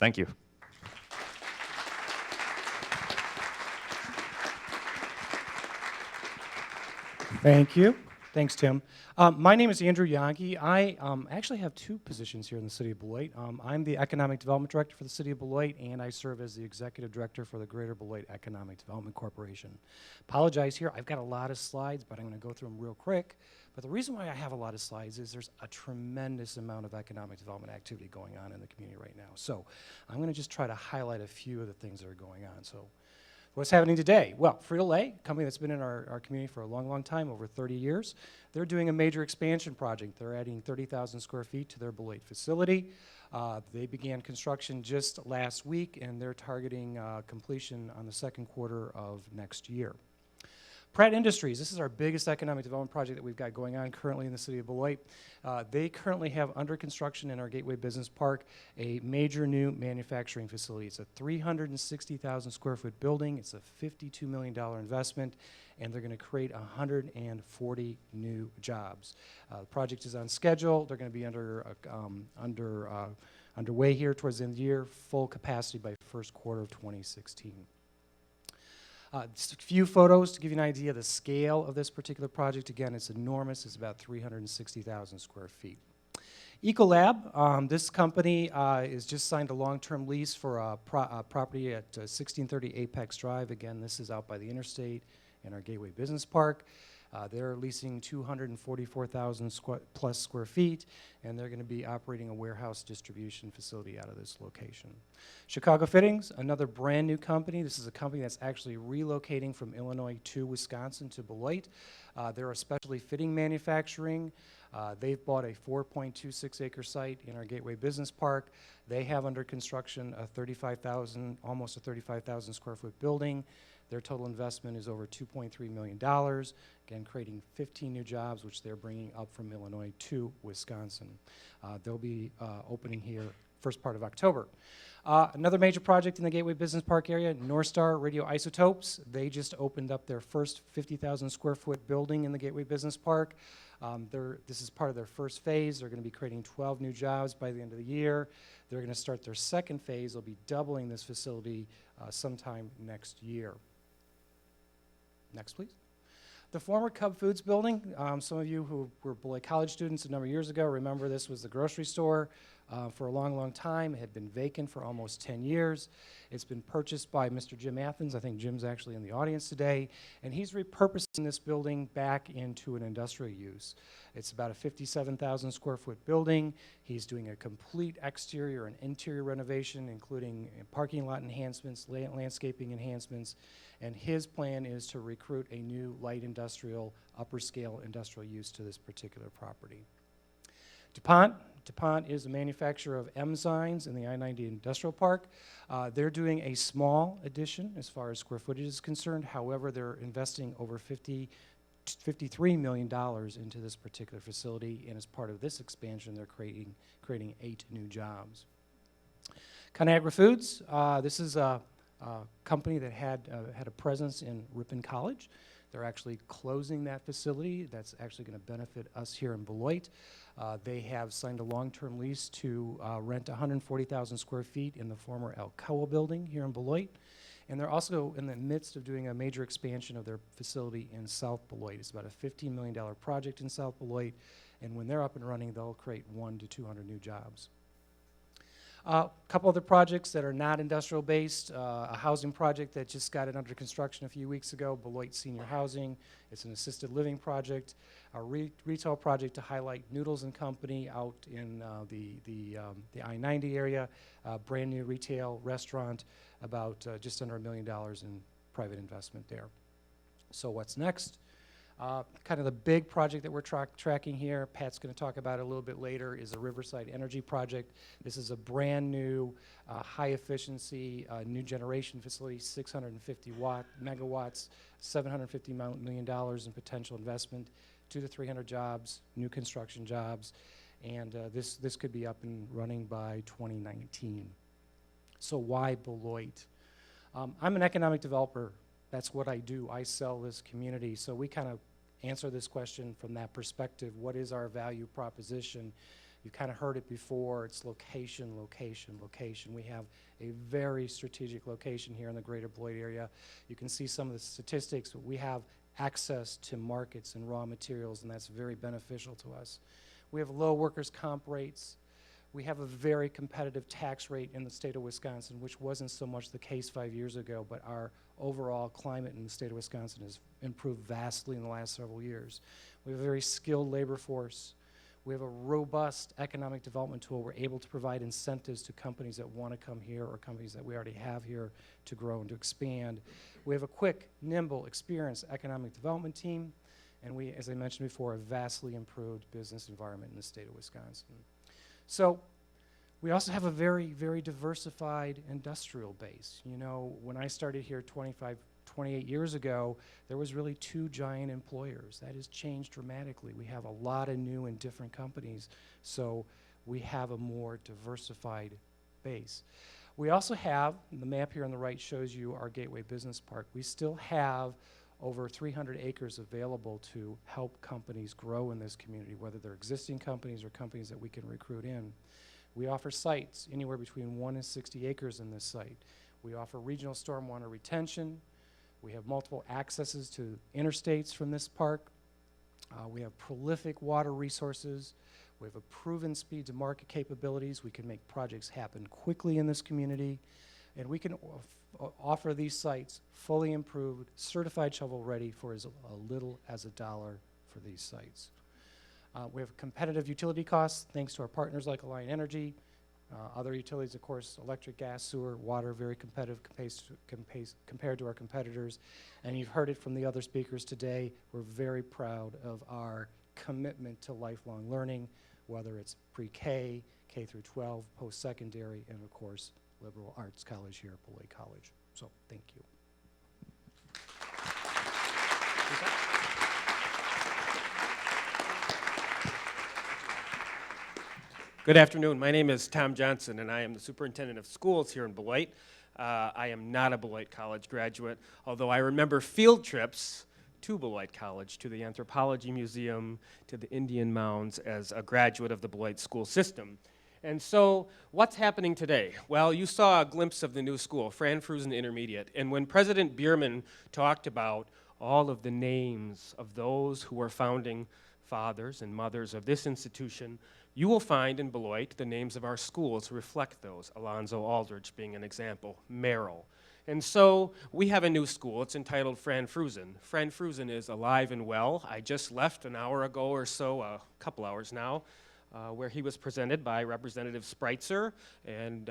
Thank you. Thank you. Thanks, Tim. My name is Andrew Yonke. I actually have two positions here in the City of Beloit. I'm the Economic Development Director for the City of Beloit, and I serve as the Executive Director for the Greater Beloit Economic Development Corporation. Apologize here, I've got a lot of slides, but I'm going to go through them real quick. But the reason why I have a lot of slides is there's a tremendous amount of economic development activity going on in the community right now. So I'm going to just try to highlight a few of the things that are going on. So what's happening today? Well, Frito-Lay, a company that's been in our community for a long, long time, over 30 years, they're doing a major expansion project. They're adding 30,000 square feet to their Beloit facility. They began construction just last week, and they're targeting completion on the second quarter of next year. Pratt Industries, this is our biggest economic development project that we've got going on currently in the City of Beloit. They currently have under construction in our Gateway Business Park a major new manufacturing facility. It's a 360,000 square foot building. It's a $52 million investment, and they're going to create 140 new jobs. The project is on schedule. They're going to be underway here towards the end of the year, full capacity by first quarter of 2016. Just a few photos to give you an idea of the scale of this particular project. Again, it's enormous. It's about 360,000 square feet. Ecolab, this company is just signed a long-term lease for a property at 1630 Apex Drive. Again, this is out by the interstate in our Gateway Business Park. They're leasing 244,000 plus square feet, and they're going to be operating a warehouse distribution facility out of this location. Chicago Fittings, another brand new company. This is a company that's actually relocating from Illinois to Wisconsin to Beloit. They're a specialty fitting manufacturing. They've bought a 4.26 acre site in our Gateway Business Park. They have under construction a almost a 35,000 square foot building. Their total investment is over $2.3 million, again, creating 15 new jobs, which they're bringing up from Illinois to Wisconsin. They'll be opening here first part of October. Another major project in the Gateway Business Park area, North Star Radioisotopes. They just opened up their first 50,000 square foot building in the Gateway Business Park. This is part of their first phase. They're going to be creating 12 new jobs by the end of the year. They're going to start their second phase. They'll be doubling this facility sometime next year. Next, please. The former Cub Foods building, some of you who were Beloit College students a number of years ago remember this was the grocery store for a long, long time. It had been vacant for almost 10 years. It's been purchased by Mr. Jim Athens. I think Jim's actually in the audience today. And he's repurposing this building back into an industrial use. It's about a 57,000 square foot building. He's doing a complete exterior and interior renovation, including parking lot enhancements, landscaping enhancements. And his plan is to recruit a new light industrial, upper scale industrial use to this particular property. DuPont is a manufacturer of enzymes in the I-90 Industrial Park. They're doing a small addition as far as square footage is concerned. However, they're investing over $53 million into this particular facility, and as part of this expansion, they're creating 8 new jobs. Conagra Foods, this is a company that had a presence in Ripon College. They're actually closing that facility. That's actually going to benefit us here in Beloit. They have signed a long-term lease to rent 140,000 square feet in the former Alcoa building here in Beloit. And they're also in the midst of doing a major expansion of their facility in South Beloit. It's about a $15 million project in South Beloit. And when they're up and running, they'll create 100 to 200 new jobs. A couple other projects that are not industrial based, a housing project that just got it under construction a few weeks ago, Beloit Senior Housing. It's an assisted living project. A retail project to highlight Noodles and Company out in the I-90 area, brand new retail restaurant, about just under $1 million in private investment there. So what's next? Kind of the big project that we're tracking here, Pat's going to talk about it a little bit later, is the Riverside Energy Project. This is a brand new, high efficiency, new generation facility, 650 megawatts, $750 million in potential investment, 200 to 300 jobs, new construction jobs, and this could be up and running by 2019. So why Beloit? I'm an economic developer. That's what I do. I sell this community. So we kind of answer this question from that perspective. What is our value proposition? You've kind of heard it before. It's location, location, location. We have a very strategic location here in the greater Beloit area. You can see some of the statistics. We have access to markets and raw materials, and that's very beneficial to us. We have low workers' comp rates. We have a very competitive tax rate in the state of Wisconsin, which wasn't so much the case 5 years ago, but our overall climate in the state of Wisconsin has improved vastly in the last several years. We have a very skilled labor force. We have a robust economic development tool. We're able to provide incentives to companies that want to come here or companies that we already have here to grow and to expand. We have a quick, nimble, experienced economic development team, and we, as I mentioned before, a vastly improved business environment in the state of Wisconsin. So we also have a very, very diversified industrial base. You know, when I started here 28 years ago, there was really 2 giant employers. That has changed dramatically. We have a lot of new and different companies, so we have a more diversified base. We also have, the map here on the right shows you our Gateway Business Park. We still have over 300 acres available to help companies grow in this community, whether they're existing companies or companies that we can recruit in. We offer sites anywhere between 1 and 60 acres in this site. We offer regional stormwater retention. We have multiple accesses to interstates from this park. We have prolific water resources. We have a proven speed to market capabilities. We can make projects happen quickly in this community. And we can offer these sites fully improved, certified shovel ready for as little as $1 for these sites. We have competitive utility costs thanks to our partners like Alliant Energy. Other utilities, of course, electric, gas, sewer, water, very competitive compared to our competitors. And you've heard it from the other speakers today. We're very proud of our commitment to lifelong learning, whether it's pre-K, K through 12, post-secondary, and of course, liberal arts college here at Beloit College. So thank you. Good afternoon. My name is Tom Johnson, and I am the superintendent of schools here in Beloit. I am not a Beloit College graduate, although I remember field trips to Beloit College, to the Anthropology Museum, to the Indian Mounds as a graduate of the Beloit school system. And so, what's happening today? Well, you saw a glimpse of the new school, Fran Frusen Intermediate, and when President Bierman talked about all of the names of those who were founding fathers and mothers of this institution, you will find in Beloit the names of our schools reflect those, Alonzo Aldrich being an example, Merrill. And so we have a new school. It's entitled Fran Frusen. Fran Frusen is alive and well. I just left an hour ago or so, a couple hours now, where he was presented by Representative Spreitzer and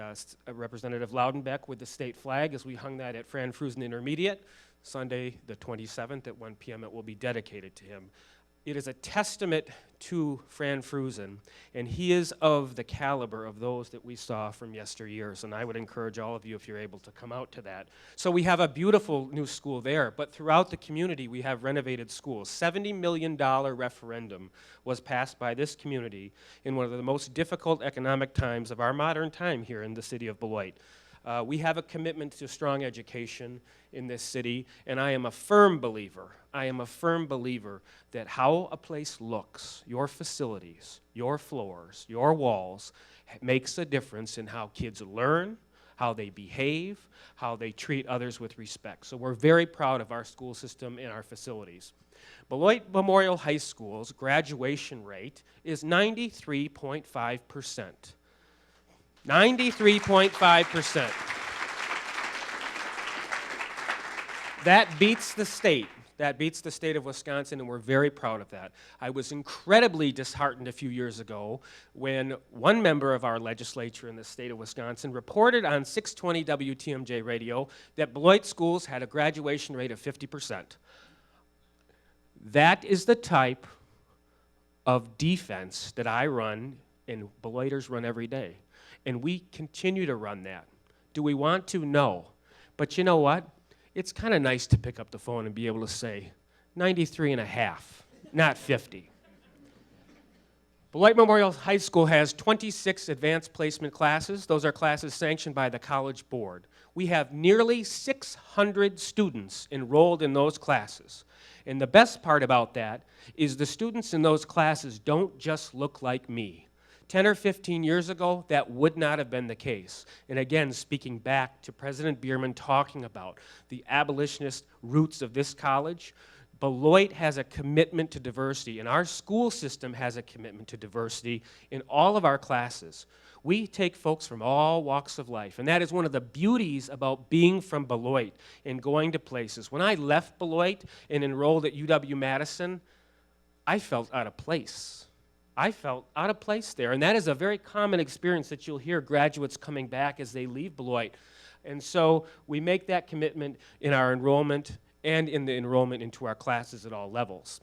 Representative Loudenbeck with the state flag as we hung that at Fran Frusen Intermediate. Sunday the 27th at 1 p.m. it will be dedicated to him. It is a testament to Fran Frusen, and he is of the caliber of those that we saw from yesteryears, and I would encourage all of you, if you're able, to come out to that. So we have a beautiful new school there, but throughout the community we have renovated schools. $70 million referendum was passed by this community in one of the most difficult economic times of our modern time here in the city of Beloit. We have a commitment to strong education in this city, and I am a firm believer that how a place looks, your facilities, your floors, your walls, makes a difference in how kids learn, how they behave, how they treat others with respect. So we're very proud of our school system and our facilities. Beloit Memorial High School's graduation rate is 93.5%. 93.5%. That beats the state. That beats the state of Wisconsin, and we're very proud of that. I was incredibly disheartened a few years ago when one member of our legislature in the state of Wisconsin reported on 620 WTMJ radio that Beloit schools had a graduation rate of 50%. That is the type of defense that I run and Beloiters run every day. And we continue to run that. Do we want to? No. But you know what? It's kind of nice to pick up the phone and be able to say 93.5, not 50. Beloit Memorial High School has 26 advanced placement classes. Those are classes sanctioned by the College Board. We have nearly 600 students enrolled in those classes. And the best part about that is the students in those classes don't just look like me. 10 or 15 years ago, that would not have been the case. And again, speaking back to President Bierman talking about the abolitionist roots of this college, Beloit has a commitment to diversity, and our school system has a commitment to diversity in all of our classes. We take folks from all walks of life, and that is one of the beauties about being from Beloit and going to places. When I left Beloit and enrolled at UW-Madison, I felt out of place. I felt out of place there, and that is a very common experience that you'll hear graduates coming back as they leave Beloit. And so we make that commitment in our enrollment and in the enrollment into our classes at all levels.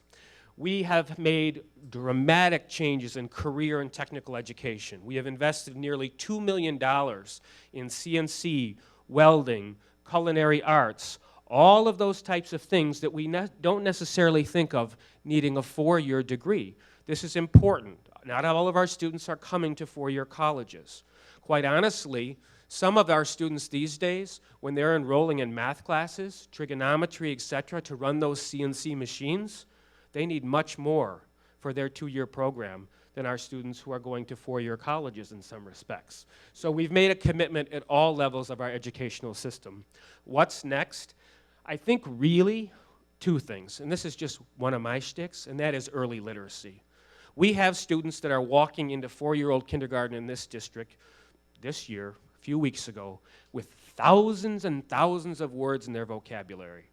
We have made dramatic changes in career and technical education. We have invested nearly $2 million in CNC, welding, culinary arts, all of those types of things that we don't necessarily think of needing a four-year degree. This is important. Not all of our students are coming to four-year colleges. Quite honestly, some of our students these days, when they're enrolling in math classes, trigonometry, etc., to run those CNC machines, they need much more for their two-year program than our students who are going to four-year colleges in some respects. So we've made a commitment at all levels of our educational system. What's next? I think really two things, and this is just one of my shticks, and that is early literacy. We have students that are walking into four-year-old kindergarten in this district this year, a few weeks ago, with thousands and thousands of words in their vocabulary.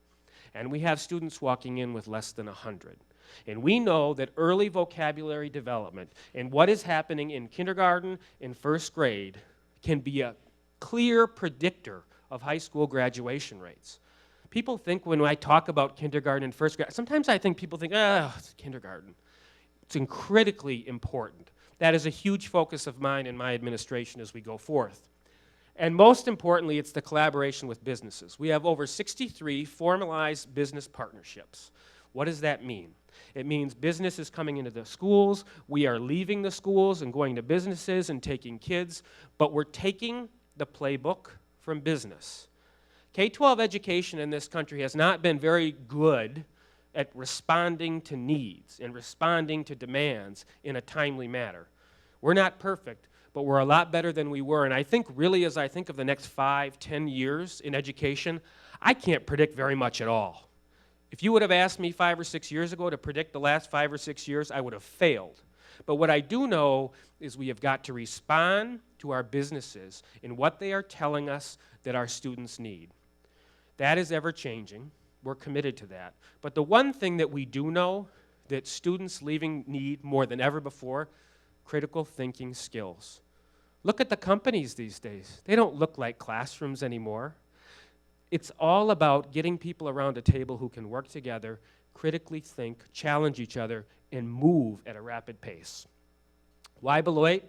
And we have students walking in with less than 100. And we know that early vocabulary development and what is happening in kindergarten and first grade can be a clear predictor of high school graduation rates. People think when I talk about kindergarten and first grade, sometimes I think people think, it's kindergarten. It's critically important. That is a huge focus of mine and my administration as we go forth. And most importantly, it's the collaboration with businesses. We have over 63 formalized business partnerships. What does that mean? It means business is coming into the schools. We are leaving the schools and going to businesses and taking kids, but we're taking the playbook from business. K-12 education in this country has not been very good at responding to needs and responding to demands in a timely manner. We're not perfect, but we're a lot better than we were. And I think really as I think of the next 5, 10 years in education, I can't predict very much at all. If you would have asked me 5 or 6 years ago to predict the last 5 or 6 years, I would have failed. But what I do know is we have got to respond to our businesses in what they are telling us that our students need. That is ever changing. We're committed to that. But the one thing that we do know that students leaving need more than ever before, critical thinking skills. Look at the companies these days. They don't look like classrooms anymore. It's all about getting people around a table who can work together, critically think, challenge each other, and move at a rapid pace. Why Beloit?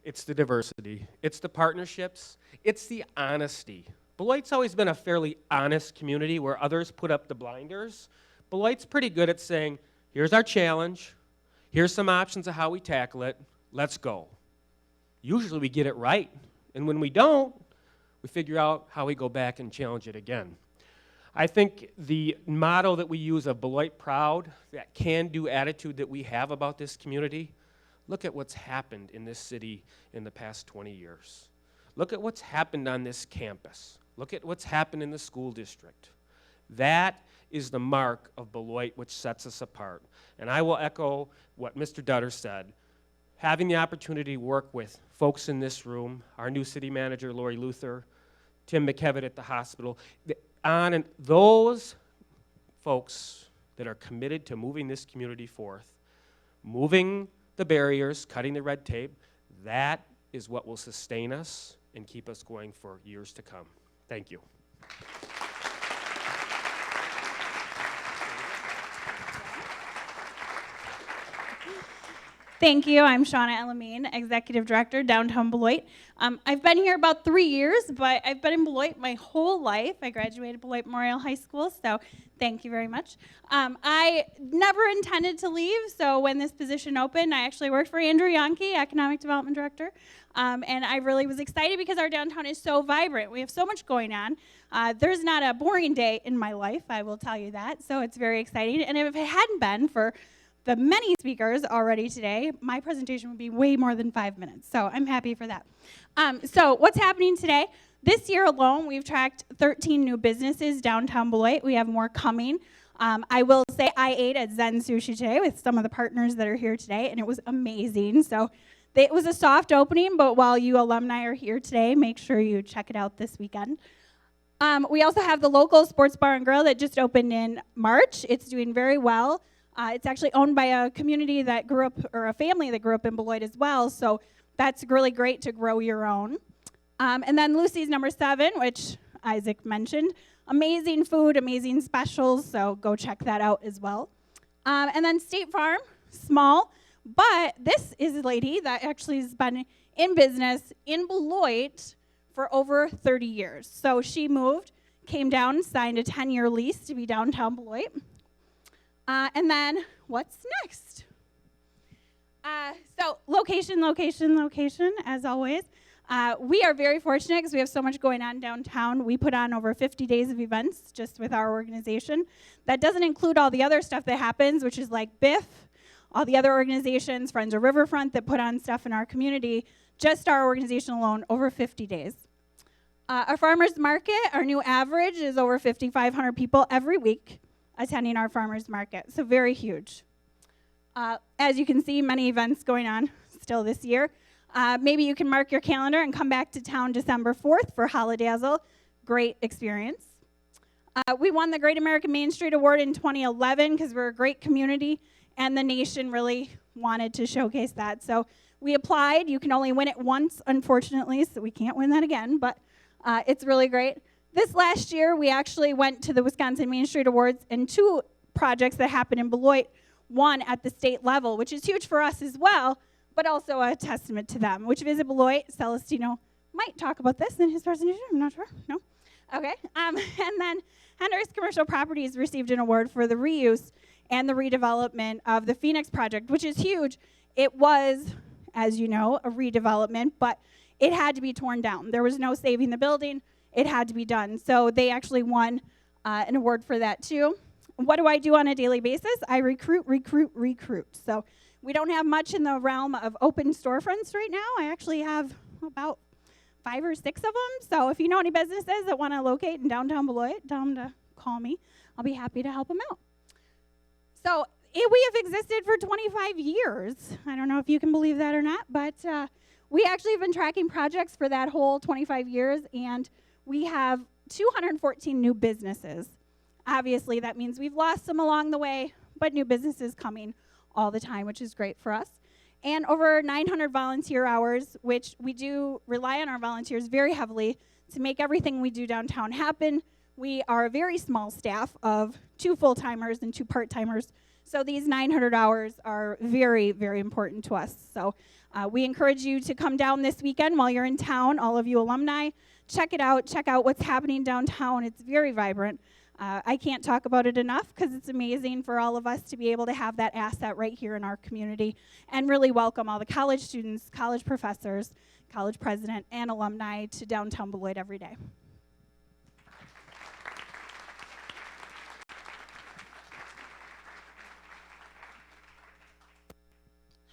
It's the diversity. It's the partnerships. It's the honesty. Beloit's always been a fairly honest community where others put up the blinders. Beloit's pretty good at saying, here's our challenge, here's some options of how we tackle it, let's go. Usually we get it right, and when we don't, we figure out how we go back and challenge it again. I think the motto that we use of Beloit Proud, that can-do attitude that we have about this community, look at what's happened in this city in the past 20 years. Look at what's happened on this campus. Look at what's happened in the school district. That is the mark of Beloit which sets us apart. And I will echo what Mr. Dutter said. Having the opportunity to work with folks in this room, our new city manager, Lori Luther, Tim McKevitt at the hospital, those folks that are committed to moving this community forth, moving the barriers, cutting the red tape, that is what will sustain us and keep us going for years to come. Thank you. Thank you. I'm Shauna Elamine, Executive Director, Downtown Beloit. I've been here about 3 years, but I've been in Beloit my whole life. I graduated Beloit Memorial High School, so thank you very much. I never intended to leave, so when this position opened, I actually worked for Andrew Yonke, Economic Development Director, and I really was excited because our downtown is so vibrant. We have so much going on. There's not a boring day in my life, I will tell you that, so it's very exciting. And if it hadn't been for the many speakers already today, my presentation would be way more than 5 minutes, so I'm happy for that. So what's happening today? This year alone, we've tracked 13 new businesses downtown Beloit. We have more coming. I will say I ate at Zen Sushi today with some of the partners that are here today, and it was amazing. So it was a soft opening, but while you alumni are here today, make sure you check it out this weekend. We also have the local sports bar and grill that just opened in March. It's doing very well. It's actually owned by a community that grew up, or a family that grew up in Beloit as well, so that's really great to grow your own. And then Lucy's number 7, which Isaac mentioned. Amazing food, amazing specials, so go check that out as well. And then State Farm, small, but this is a lady that actually has been in business in Beloit for over 30 years. So she moved, came down, signed a 10-year lease to be downtown Beloit. And then, what's next? So location, as always. We are very fortunate because we have so much going on downtown. We put on over 50 days of events just with our organization. That doesn't include all the other stuff that happens, which is like BIF, all the other organizations, Friends of Riverfront, that put on stuff in our community. Just our organization alone, over 50 days. Our farmers market, our new average is over 5,500 people every week attending our farmers market, so very huge. As you can see, many events going on still this year. Maybe you can mark your calendar and come back to town December 4th for Holidazzle. Great experience. We won the Great American Main Street Award in 2011 because we're a great community, and the nation really wanted to showcase that. So we applied. You can only win it once, unfortunately, so we can't win that again, but it's really great. This last year, we actually went to the Wisconsin Main Street Awards, and 2 projects that happened in Beloit won at the state level, which is huge for us as well, but also a testament to them. Which Visit Beloit, Celestino might talk about this in his presentation, I'm not sure, no? Okay, and then Hendricks Commercial Properties received an award for the reuse and the redevelopment of the Phoenix project, which is huge. It was, as you know, a redevelopment, but it had to be torn down. There was no saving the building. It had to be done. So they actually won an award for that too. What do I do on a daily basis? I recruit. So we don't have much in the realm of open storefronts right now. I actually have about 5 or 6 of them. So if you know any businesses that want to locate in downtown Beloit, tell them to call me. I'll be happy to help them out. So we have existed for 25 years. I don't know if you can believe that or not, but we actually have been tracking projects for that whole 25 years, and we have 214 new businesses. Obviously, that means we've lost some along the way, but new businesses coming all the time, which is great for us. And over 900 volunteer hours, which we do rely on our volunteers very heavily to make everything we do downtown happen. We are a very small staff of 2 full-timers and 2 part-timers, so these 900 hours are very, very important to us. So we encourage you to come down this weekend while you're in town, all of you alumni. Check it out. Check out what's happening downtown. It's very vibrant. I can't talk about it enough because it's amazing for all of us to be able to have that asset right here in our community and really welcome all the college students, college professors, college president, and alumni to downtown Beloit every day.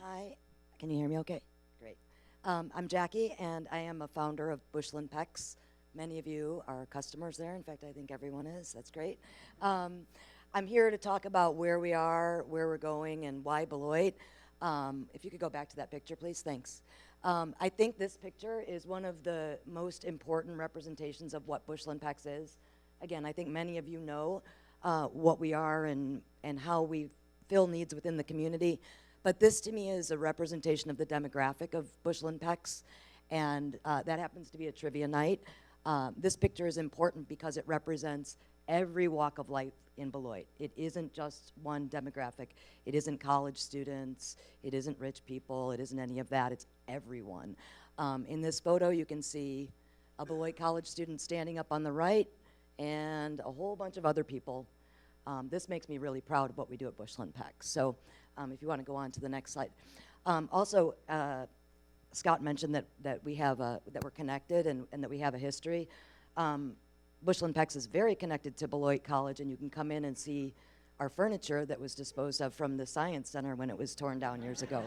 Hi, can you hear me okay? Great. I'm Jackie, and I am a founder of Bushland Pecs. Many of you are customers there. In fact, I think everyone is. That's great. I'm here to talk about where we are, where we're going, and why Beloit. If you could go back to that picture, please. Thanks. I think this picture is one of the most important representations of what Bushland Pecs is. Again, I think many of you know what we are and how we fill needs within the community. But this, to me, is a representation of the demographic of Bushland Pecs, and that happens to be a trivia night. This picture is important because it represents every walk of life in Beloit. It isn't just one demographic. It isn't college students. It isn't rich people. It isn't any of that. It's everyone. In this photo, you can see a Beloit college student standing up on the right and a whole bunch of other people. This makes me really proud of what we do at Bushland Pecs. So if you want to go on to the next slide. Also, Scott mentioned that we have that we're connected and that we have a history. Bushland Pecs is very connected to Beloit College, and you can come in and see our furniture that was disposed of from the Science Center when it was torn down years ago,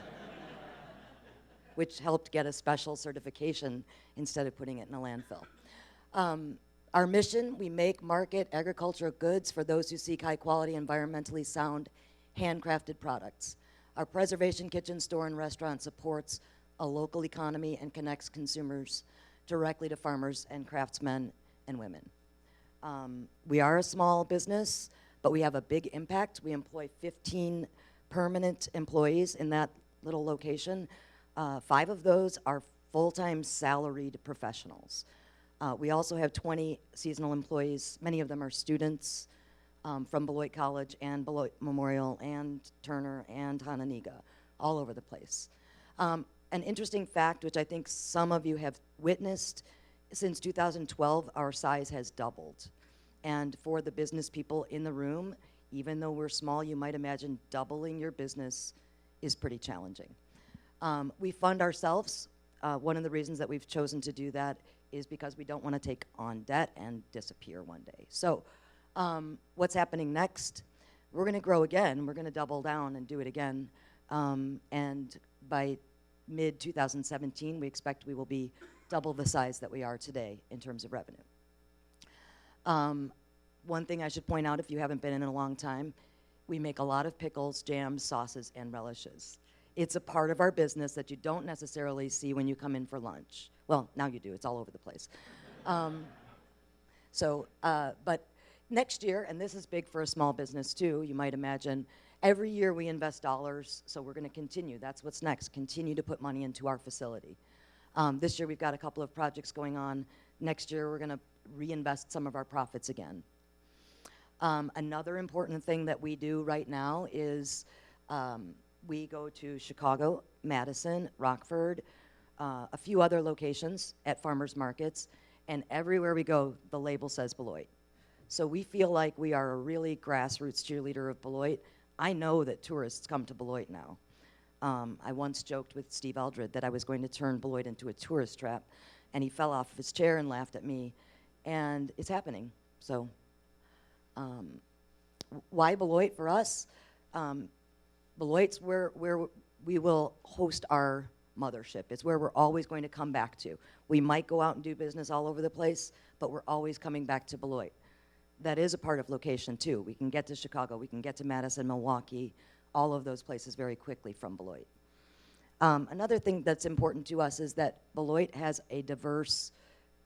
which helped get a special certification instead of putting it in a landfill. Our mission: we make, market agricultural goods for those who seek high quality, environmentally sound, handcrafted products. Our preservation kitchen, store, and restaurant supports a local economy and connects consumers directly to farmers and craftsmen and women. We are a small business, but we have a big impact. We employ 15 permanent employees in that little location. 5 of those are full-time salaried professionals. We also have 20 seasonal employees. Many of them are students from Beloit College and Beloit Memorial and Turner and Hananiga, all over the place. An interesting fact, which I think some of you have witnessed, since 2012, our size has doubled. And for the business people in the room, even though we're small, you might imagine doubling your business is pretty challenging. We fund ourselves. One of the reasons that we've chosen to do that is because we don't want to take on debt and disappear one day. So what's happening next? We're going to grow again. We're going to double down and do it again. And by mid-2017, we expect we will be double the size that we are today in terms of revenue. One thing I should point out, if you haven't been in a long time, we make a lot of pickles, jams, sauces, and relishes. It's a part of our business that you don't necessarily see when you come in for lunch. Well, now you do. It's all over the place. But next year, and this is big for a small business too, you might imagine, every year we invest dollars, so we're going to continue. That's what's next, continue to put money into our facility. This year we've got a couple of projects going on. Next year we're going to reinvest some of our profits again. Another important thing that we do right now is we go to Chicago, Madison, Rockford, a few other locations at farmers markets, and everywhere we go, the label says Beloit. So we feel like we are a really grassroots cheerleader of Beloit. I know that tourists come to Beloit now. I once joked with Steve Eldred that I was going to turn Beloit into a tourist trap, and he fell off of his chair and laughed at me, and it's happening. So why Beloit for us? Beloit's where we will host our mothership. It's where we're always going to come back to. We might go out and do business all over the place, but we're always coming back to Beloit. That is a part of location too. We can get to Chicago, we can get to Madison, Milwaukee, all of those places very quickly from Beloit. Another thing that's important to us is that Beloit has a diverse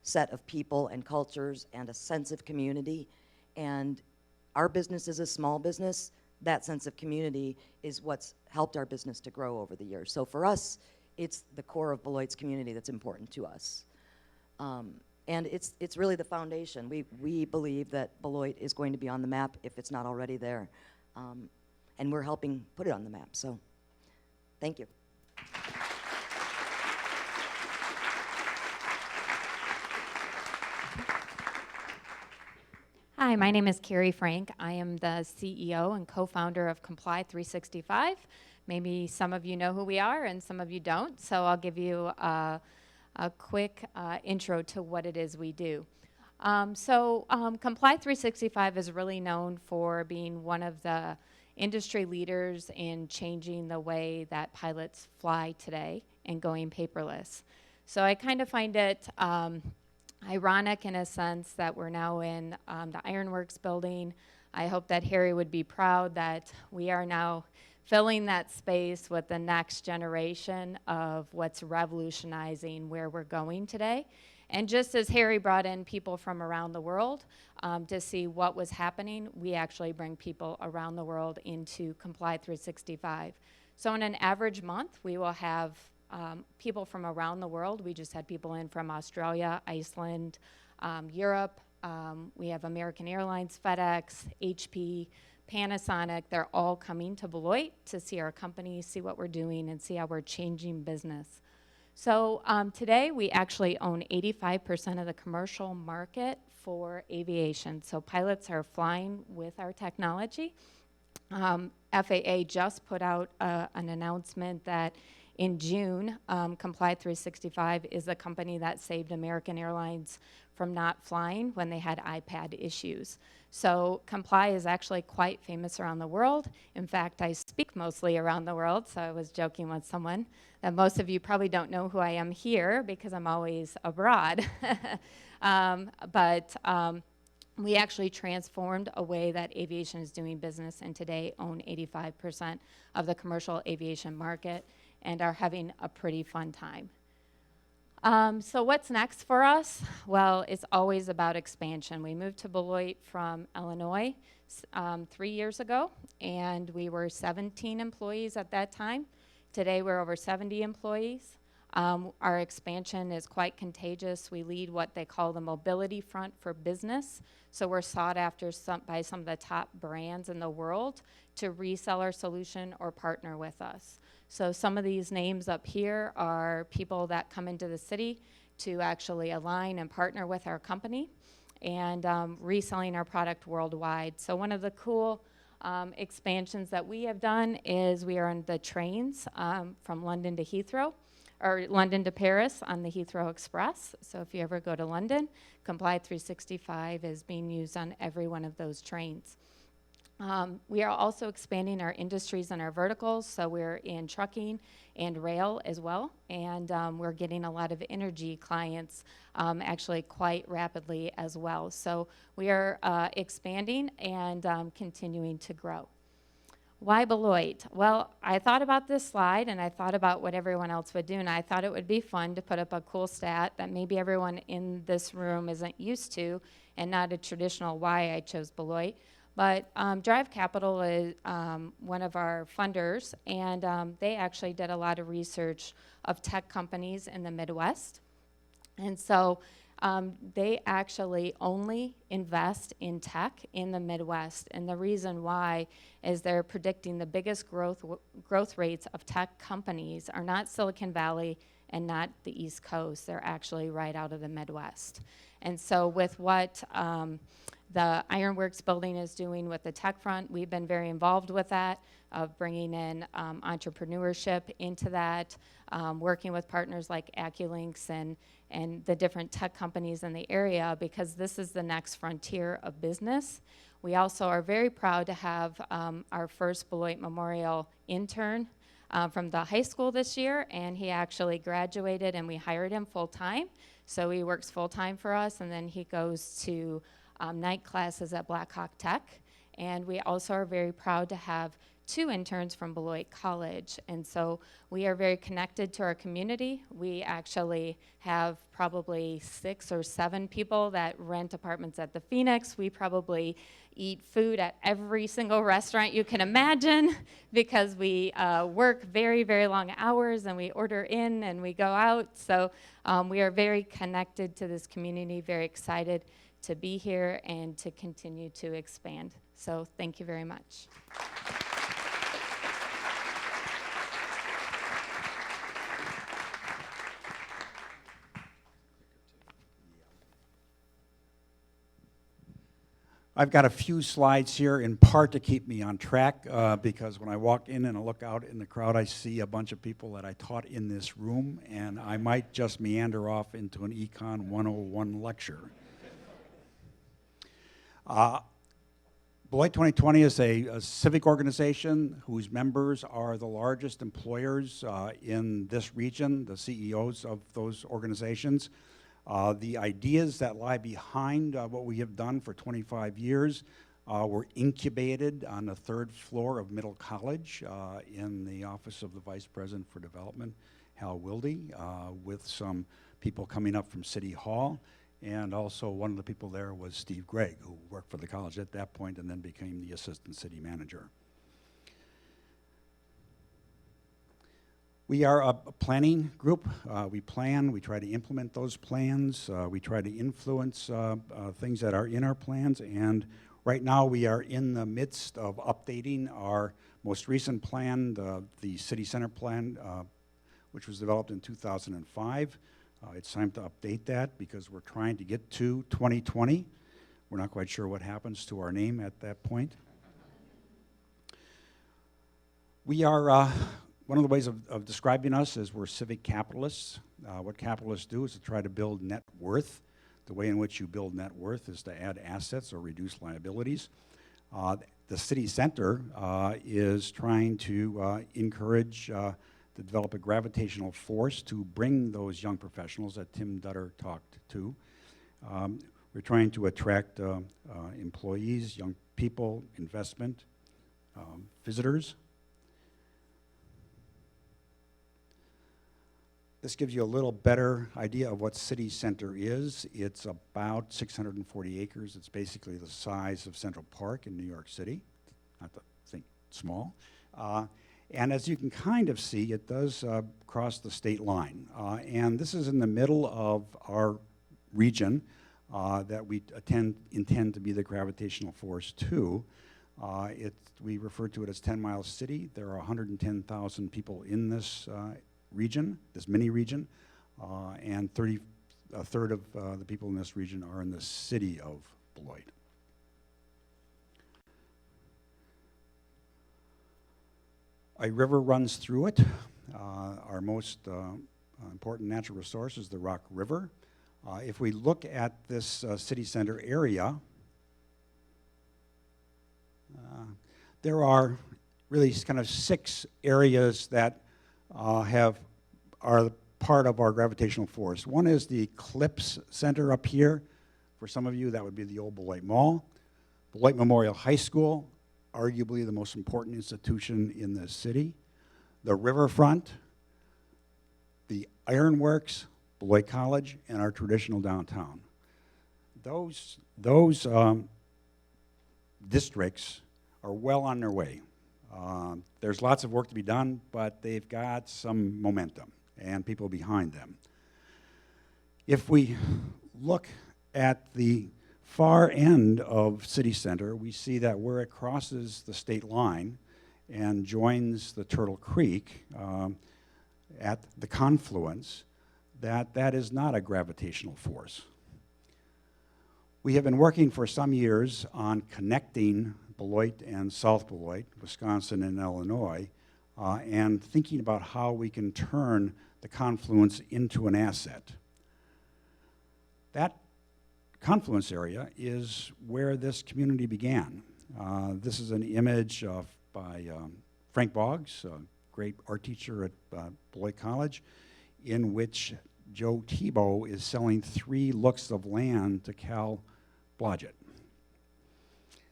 set of people and cultures and a sense of community, and our business is a small business. That sense of community is what's helped our business to grow over the years. So for us, it's the core of Beloit's community that's important to us. And it's really the foundation. We believe that Beloit is going to be on the map if it's not already there. And we're helping put it on the map, so thank you. Hi, my name is Carrie Frank. I am the CEO and co-founder of Comply 365. Maybe some of you know who we are and some of you don't, so I'll give you a quick intro to what it is we do. Comply 365 is really known for being one of the industry leaders in changing the way that pilots fly today and going paperless. So I kind of find it ironic in a sense that we're now in the Ironworks building. I hope that Harry would be proud that we are now filling that space with the next generation of what's revolutionizing where we're going today. And just as Harry brought in people from around the world to see what was happening, we actually bring people around the world into Comply 365. So in an average month, we will have people from around the world. We just had people in from Australia, Iceland, Europe. We have American Airlines, FedEx, HP, Panasonic. They're all coming to Beloit to see our company, see what we're doing, and see how we're changing business. So today we actually own 85% of the commercial market for aviation. So pilots are flying with our technology. FAA just put out an announcement that in June, Comply 365 is the company that saved American Airlines from not flying when they had iPad issues. So Comply is actually quite famous around the world. In fact, I speak mostly around the world, so I was joking with someone that most of you probably don't know who I am here because I'm always abroad. We actually transformed a way that aviation is doing business, and today own 85% of the commercial aviation market and are having a pretty fun time. So what's next for us? Well, it's always about expansion. We moved to Beloit from Illinois 3 years ago, and we were 17 employees at that time. Today, we're over 70 employees. Our expansion is quite contagious. We lead what they call the mobility front for business. So we're sought after by some of the top brands in the world to resell our solution or partner with us. So some of these names up here are people that come into the city to actually align and partner with our company and reselling our product worldwide. So one of the cool expansions that we have done is we are on the trains from London to Heathrow, or London to Paris on the Heathrow Express. So if you ever go to London, Comply 365 is being used on every one of those trains. We are also expanding our industries and our verticals, so we're in trucking and rail as well, and we're getting a lot of energy clients actually quite rapidly as well. So we are expanding and continuing to grow. Why Beloit? Well, I thought about this slide and I thought about what everyone else would do, and I thought it would be fun to put up a cool stat that maybe everyone in this room isn't used to, and not a traditional why I chose Beloit. But Drive Capital is one of our funders, and they actually did a lot of research of tech companies in the Midwest. And so they actually only invest in tech in the Midwest. And the reason why is they're predicting the biggest growth rates of tech companies are not Silicon Valley and not the East Coast. They're actually right out of the Midwest. And so with what the Ironworks building is doing with the tech front. We've been very involved with that, of bringing in entrepreneurship into that, working with partners like AccuLinks and the different tech companies in the area, because this is the next frontier of business. We also are very proud to have our first Beloit Memorial intern from the high school this year, and he actually graduated and we hired him full-time. So he works full-time for us, and then he goes to night classes at Blackhawk Tech. And we also are very proud to have 2 interns from Beloit College. And so we are very connected to our community. We actually have probably 6 or 7 people that rent apartments at the Phoenix. We probably eat food at every single restaurant you can imagine, because we work very, very long hours, and we order in and we go out. So we are very connected to this community, very excited to be here and to continue to expand. So thank you very much. I've got a few slides here, in part to keep me on track, because when I walk in and I look out in the crowd, I see a bunch of people that I taught in this room, and I might just meander off into an Econ 101 lecture. Beloit 2020 is a civic organization whose members are the largest employers in this region, the CEOs of those organizations. The ideas that lie behind what we have done for 25 years were incubated on the 3rd floor of Middle College in the office of the Vice President for Development, Hal Wilde, with some people coming up from City Hall. And also one of the people there was Steve Gregg, who worked for the college at that point and then became the assistant city manager. We are a planning group. We plan, we try to implement those plans, we try to influence things that are in our plans, and right now we are in the midst of updating our most recent plan, the City Center plan, which was developed in 2005. It's time to update that because we're trying to get to 2020. We're not quite sure what happens to our name at that point. We are one of the ways of describing us is we're civic capitalists. What capitalists do is to try to build net worth. The way in which you build net worth is to add assets or reduce liabilities. The city center is trying to encourage to develop a gravitational force to bring those young professionals that Tim Dutter talked to. We're trying to attract employees, young people, investment, visitors. This gives you a little better idea of what City Center is. It's about 640 acres. It's basically the size of Central Park in New York City, not to think small. And as you can kind of see, it does cross the state line. And this is in the middle of our region that we intend to be the gravitational force to. We refer to it as 10 Mile City. There are 110,000 people in this region, this mini region, and a third of the people in this region are in the city of Beloit. A river runs through it. Our most important natural resource is the Rock River. If we look at this city center area, there are really kind of 6 areas that are part of our gravitational force. One is the Eclipse Center up here. For some of you, that would be the old Beloit Mall. Beloit Memorial High School, arguably the most important institution in the city. The riverfront, the Ironworks, Beloit College, and our traditional downtown. Those districts are well on their way. There's lots of work to be done, but they've got some momentum and people behind them. If we look at the far end of City Center, we see that where it crosses the state line and joins the Turtle Creek at the confluence, that is not a gravitational force. We have been working for some years on connecting Beloit and South Beloit, Wisconsin and Illinois, and thinking about how we can turn the confluence into an asset. That confluence area is where this community began. This is an image by Frank Boggs, a great art teacher at Beloit College, in which Joe Tebow is selling 3 looks of land to Cal Blodgett.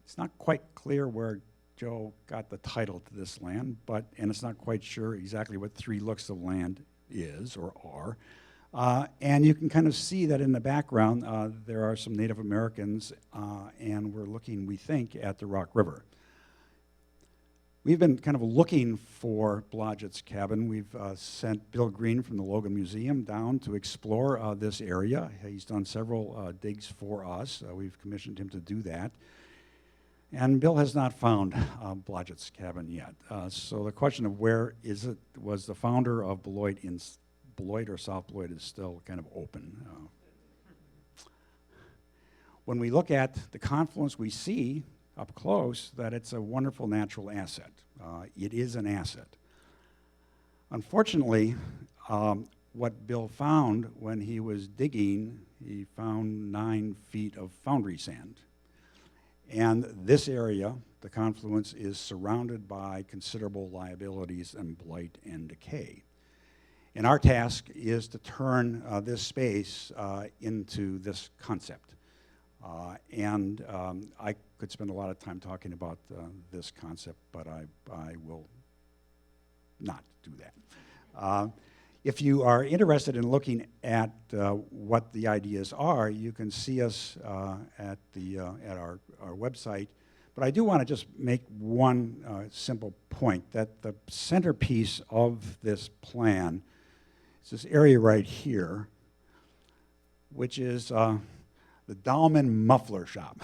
It's not quite clear where Joe got the title to this land, and it's not quite sure exactly what 3 looks of land is or are. And you can kind of see that in the background there are some Native Americans, and we're looking, we think, at the Rock River. We've been kind of looking for Blodgett's cabin. We've sent Bill Green from the Logan Museum down to explore this area. He's done several digs for us. We've commissioned him to do that. And Bill has not found Blodgett's cabin yet. So the question of where is it, was the founder of Beloit in Beloit or South Beloit is still kind of open. When we look at the confluence, we see up close that it's a wonderful natural asset. It is an asset. Unfortunately, what Bill found when he was digging, he found 9 feet of foundry sand. And this area, the confluence, is surrounded by considerable liabilities and blight and decay. And our task is to turn this space into this concept. I could spend a lot of time talking about this concept, but I will not do that. If you are interested in looking at what the ideas are, you can see us at our website. But I do want to just make one simple point, that the centerpiece of this plan is this area right here, which is the Dahlman Muffler Shop,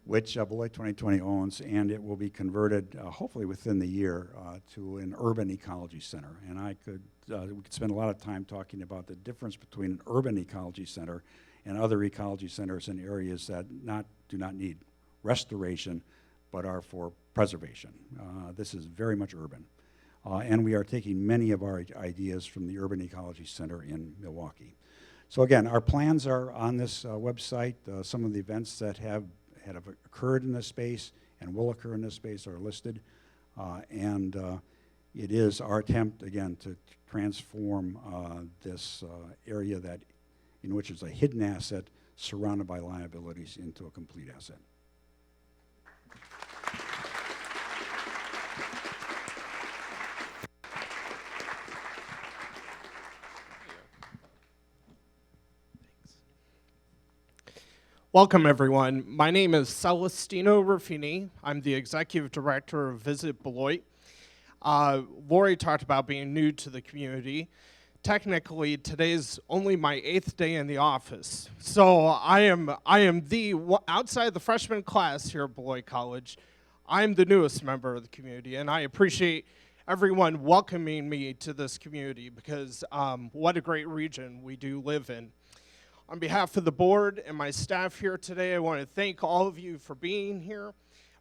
which Beloit 2020 owns, and it will be converted, hopefully within the year, to an urban ecology center. And we could spend a lot of time talking about the difference between an urban ecology center and other ecology centers in areas that do not need restoration, but are for preservation. This is very much urban. And we are taking many of our ideas from the Urban Ecology Center in Milwaukee. So again, our plans are on this website. Some of the events that have occurred in this space and will occur in this space are listed. It is our attempt, again, to transform this area in which is a hidden asset surrounded by liabilities into a complete asset. Welcome, everyone. My name is Celestino Ruffini. I'm the Executive Director of Visit Beloit. Lori talked about being new to the community. Technically, today's only my 8th day in the office. So I am outside the freshman class here at Beloit College, I'm the newest member of the community, and I appreciate everyone welcoming me to this community because what a great region we do live in. On behalf of the board and my staff here today, I want to thank all of you for being here.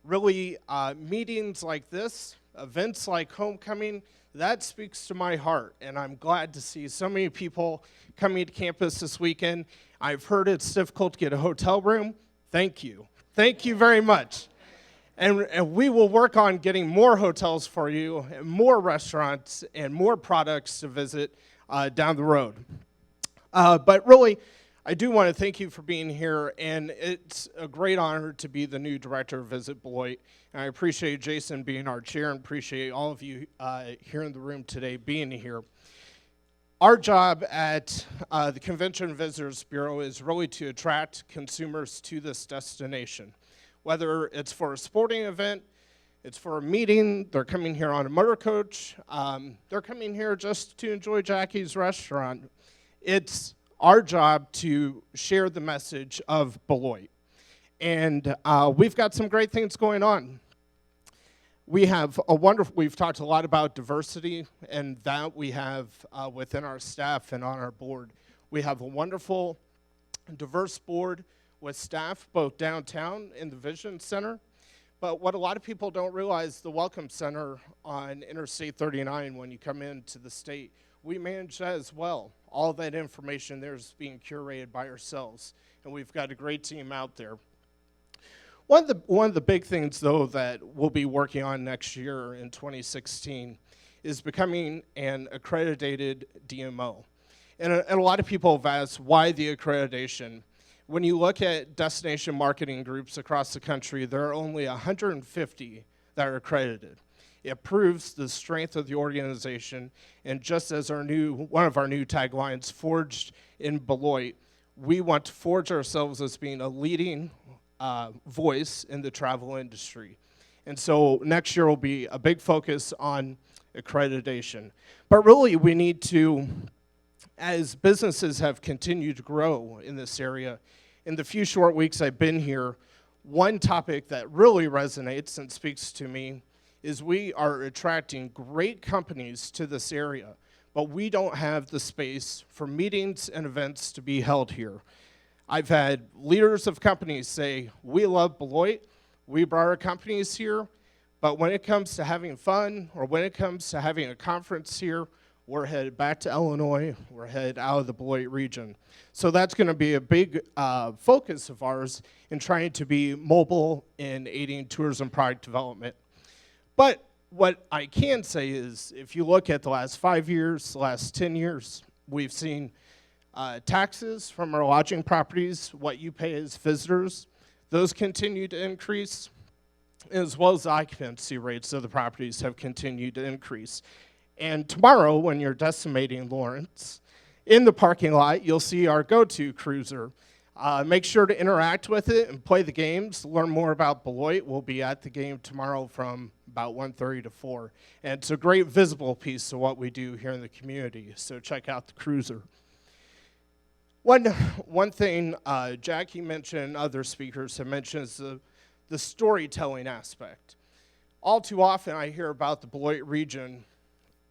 Really, meetings like this, events like homecoming, that speaks to my heart, and I'm glad to see so many people coming to campus this weekend. I've heard it's difficult to get a hotel room. Thank you. Thank you very much. And we will work on getting more hotels for you, and more restaurants, and more products to visit down the road. But really, I do want to thank you for being here, and it's a great honor to be the new director of Visit Beloit. And I appreciate Jason being our chair and appreciate all of you here in the room today being here. Our job at the Convention and Visitors Bureau is really to attract consumers to this destination. Whether it's for a sporting event, it's for a meeting, they're coming here on a motor coach, they're coming here just to enjoy Jackie's restaurant. It's our job to share the message of Beloit. And we've got some great things going on. We have we've talked a lot about diversity, and that we have within our staff and on our board. We have a wonderful, diverse board with staff both downtown in the Vision Center. But what a lot of people don't realize, the Welcome Center on Interstate 39, when you come into the state, we manage that as well. All that information there is being curated by ourselves, and we've got a great team out there. One of the big things, though, that we'll be working on next year in 2016 is becoming an accredited DMO. And a lot of people have asked, why the accreditation? When you look at destination marketing groups across the country, there are only 150 that are accredited. It proves the strength of the organization, and just as one of our new taglines, forged in Beloit, we want to forge ourselves as being a leading voice in the travel industry. And so next year will be a big focus on accreditation. But really we need to, as businesses have continued to grow in this area, in the few short weeks I've been here, one topic that really resonates and speaks to me is we are attracting great companies to this area, but we don't have the space for meetings and events to be held here. I've had leaders of companies say, we love Beloit, we brought our companies here, but when it comes to having fun or when it comes to having a conference here, we're headed back to Illinois, we're headed out of the Beloit region. So that's going to be a big focus of ours in trying to be mobile in aiding tourism product development. But what I can say is, if you look at the last 5 years, the last 10 years, we've seen taxes from our lodging properties, what you pay as visitors, those continue to increase, as well as the occupancy rates of the properties have continued to increase. And tomorrow, when you're decimating Lawrence, in the parking lot, you'll see our go-to cruiser. Make sure to interact with it and play the games. Learn more about Beloit. We'll be at the game tomorrow from about 1:30 to 4. And it's a great visible piece of what we do here in the community, so check out the cruiser. One thing Jackie mentioned and other speakers have mentioned is the storytelling aspect. All too often I hear about the Beloit region.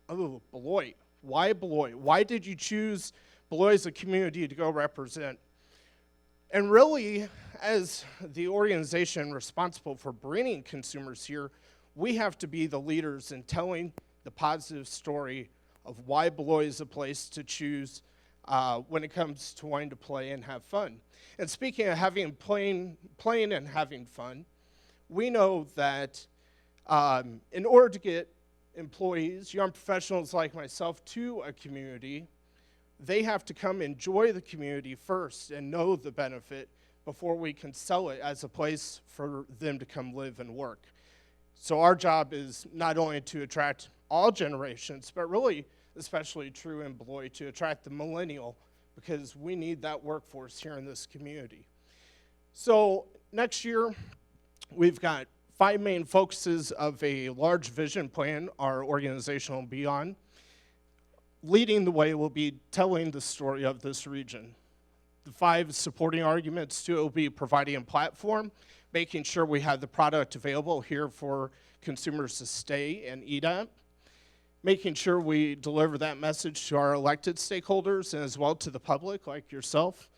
Oh, Beloit. Why Beloit? Why did you choose Beloit as a community to go represent? And really, as the organization responsible for bringing consumers here, we have to be the leaders in telling the positive story of why Beloit is a place to choose when it comes to wanting to play and have fun. And speaking of playing and having fun, we know that in order to get employees, young professionals like myself, to a community, they have to come enjoy the community first and know the benefit before we can sell it as a place for them to come live and work. So our job is not only to attract all generations, but really, especially true in Beloit, to attract the millennial, because we need that workforce here in this community. So next year, we've got 5 main focuses of a large vision plan our organization will be on. Leading the way will be telling the story of this region. The 5 supporting arguments to it will be providing a platform, making sure we have the product available here for consumers to stay and eat at, making sure we deliver that message to our elected stakeholders and as well to the public like yourself,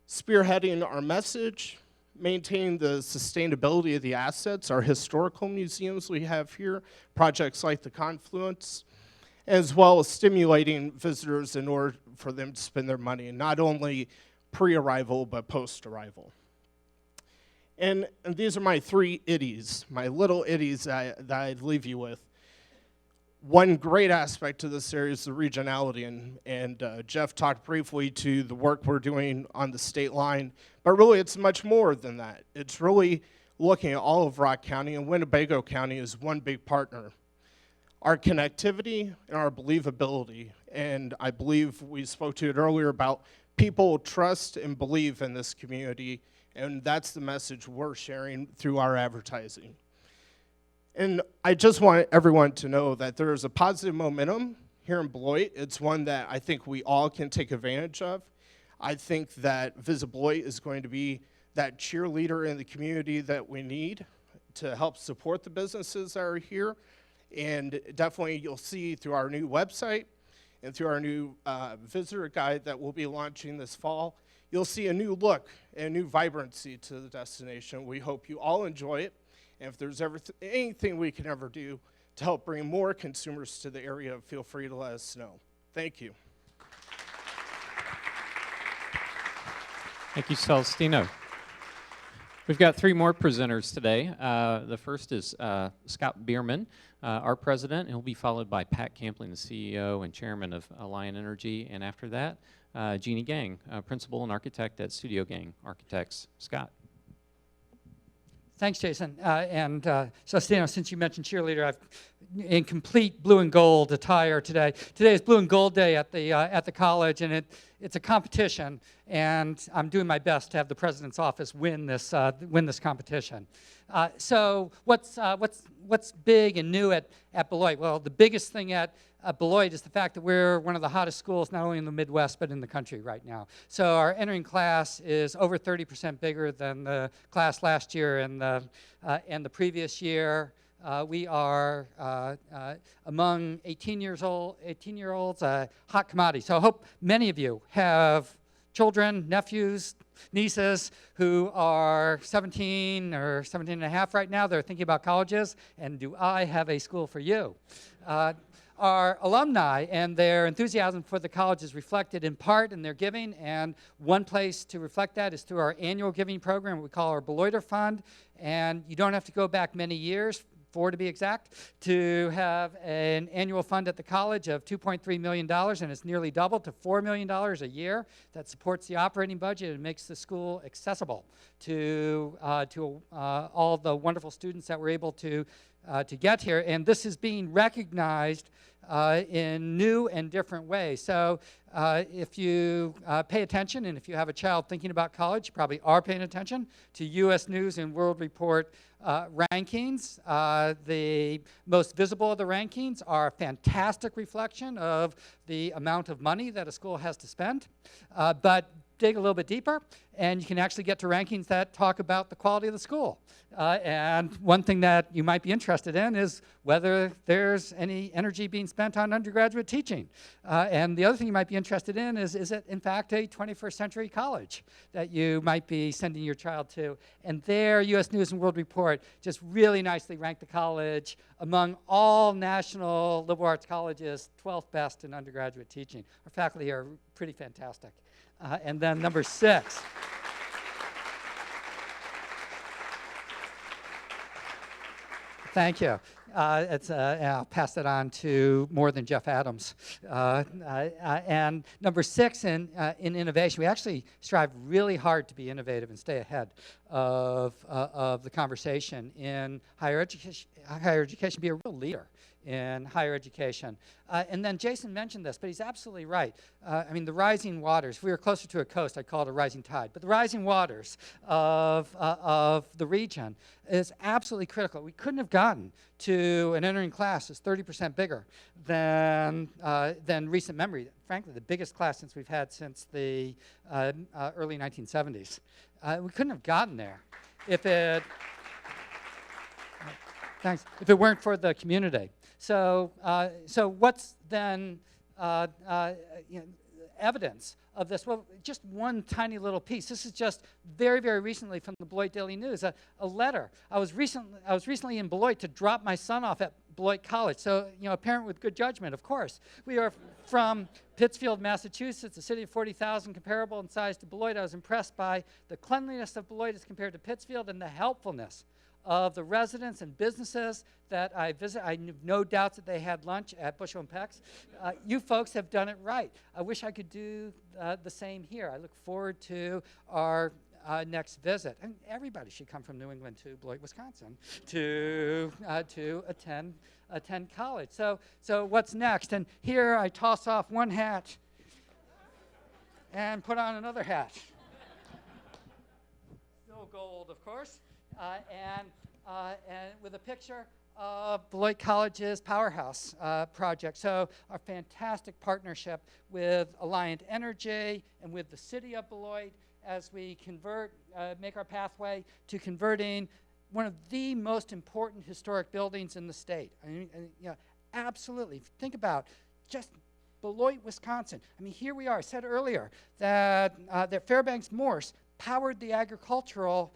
spearheading our message, maintaining the sustainability of the assets, our historical museums we have here, projects like the Confluence, as well as stimulating visitors in order for them to spend their money, not only pre-arrival, but post-arrival. And these are my 3 itties, my little itties that I'd leave you with. One great aspect of this area is the regionality, and Jeff talked briefly to the work we're doing on the state line, but really it's much more than that. It's really looking at all of Rock County, and Winnebago County is one big partner. Our connectivity and our believability, and I believe we spoke to it earlier about people trust and believe in this community, and that's the message we're sharing through our advertising. And I just want everyone to know that there is a positive momentum here in Beloit. It's one that I think we all can take advantage of. I think that Visit Beloit is going to be that cheerleader in the community that we need to help support the businesses that are here. And definitely you'll see through our new website and through our new visitor guide that we'll be launching this fall, You'll see a new look and a new vibrancy to the destination. We hope you all enjoy it. And if there's anything we can ever do to help bring more consumers to the area, feel free to let us know. Thank you. Thank you, Celestino. We've got 3 more presenters today. The first is Scott Bierman, our president, and he'll be followed by Pat Campling, the CEO and chairman of Alliant Energy, and after that, Jeannie Gang, principal and architect at Studio Gang Architects. Scott. Thanks, Jason. Celestino, since you mentioned cheerleader, I've in complete blue and gold attire today. Today is Blue and Gold Day at the college, and it's a competition, and I'm doing my best to have the president's office win this competition. So what's big and new at Beloit? Well, the biggest thing at Beloit is the fact that we're one of the hottest schools, not only in the Midwest, but in the country right now. So our entering class is over 30% bigger than the class last year and the previous year. We are among 18-year-olds, a hot commodity. So I hope many of you have children, nephews, nieces who are 17 or 17 and a half right now. They're thinking about colleges, and do I have a school for you? Our alumni and their enthusiasm for the college is reflected in part in their giving, and one place to reflect that is through our annual giving program we call our Beloiter Fund. And you don't have to go back many years, 4 to be exact, to have an annual fund at the college of $2.3 million, and it's nearly doubled to $4 million a year. That supports the operating budget and makes the school accessible to all the wonderful students that were able to get here. And this is being recognized in new and different ways. So if you pay attention, and if you have a child thinking about college, you probably are paying attention to U.S. News and World Report rankings. The most visible of the rankings are a fantastic reflection of the amount of money that a school has to spend. But dig a little bit deeper, and you can actually get to rankings that talk about the quality of the school. And one thing that you might be interested in is whether there's any energy being spent on undergraduate teaching. And the other thing you might be interested in is it in fact a 21st century college that you might be sending your child to? And there, U.S. News and World Report just really nicely ranked the college among all national liberal arts colleges, 12th best in undergraduate teaching. Our faculty are pretty fantastic. And then number 6. Thank you. I'll pass that on to more than Jeff Adams. And number 6 in innovation, we actually strive really hard to be innovative and stay ahead of the conversation in higher education, be a real leader in higher education. And then Jason mentioned this, but he's absolutely right. I mean, the rising waters, if we were closer to a coast, I'd call it a rising tide, but the rising waters of the region is absolutely critical. We couldn't have gotten to an entering class that's 30% bigger than recent memory. Frankly, the biggest class since we've had since the early 1970s. We couldn't have gotten there if it weren't for the community. So what's then evidence of this? Well, just one tiny little piece. This is just very, very recently from the Beloit Daily News, a letter. I was recently in Beloit to drop my son off at Beloit College. So, a parent with good judgment, of course. We are from Pittsfield, Massachusetts, a city of 40,000, comparable in size to Beloit. I was impressed by the cleanliness of Beloit as compared to Pittsfield and the helpfulness of the residents and businesses that I visit. I have no doubts that they had lunch at Bushel and Peck's. You folks have done it right. I wish I could do the same here. I look forward to our next visit. And everybody should come from New England to Beloit, Wisconsin to attend college. So what's next? And here I toss off one hat and put on another hat. Still gold, of course. And with a picture of Beloit College's Powerhouse project. So our fantastic partnership with Alliant Energy and with the city of Beloit as we make our pathway to converting one of the most important historic buildings in the state. I mean, absolutely. Think about just Beloit, Wisconsin. I mean, here we are. I said earlier that, that Fairbanks Morse powered the agricultural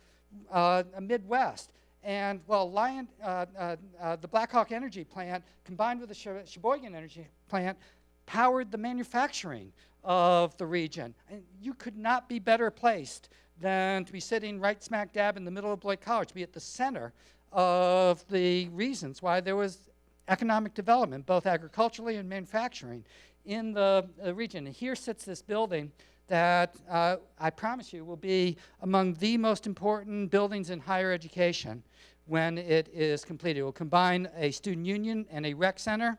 Midwest. And, well, the Blackhawk Energy Plant, combined with the Sheboygan Energy Plant, powered the manufacturing of the region. And you could not be better placed than to be sitting right smack dab in the middle of Beloit College, to be at the center of the reasons why there was economic development, both agriculturally and manufacturing, in the region. And here sits this building that I promise you will be among the most important buildings in higher education when it is completed. It will combine a student union and a rec center,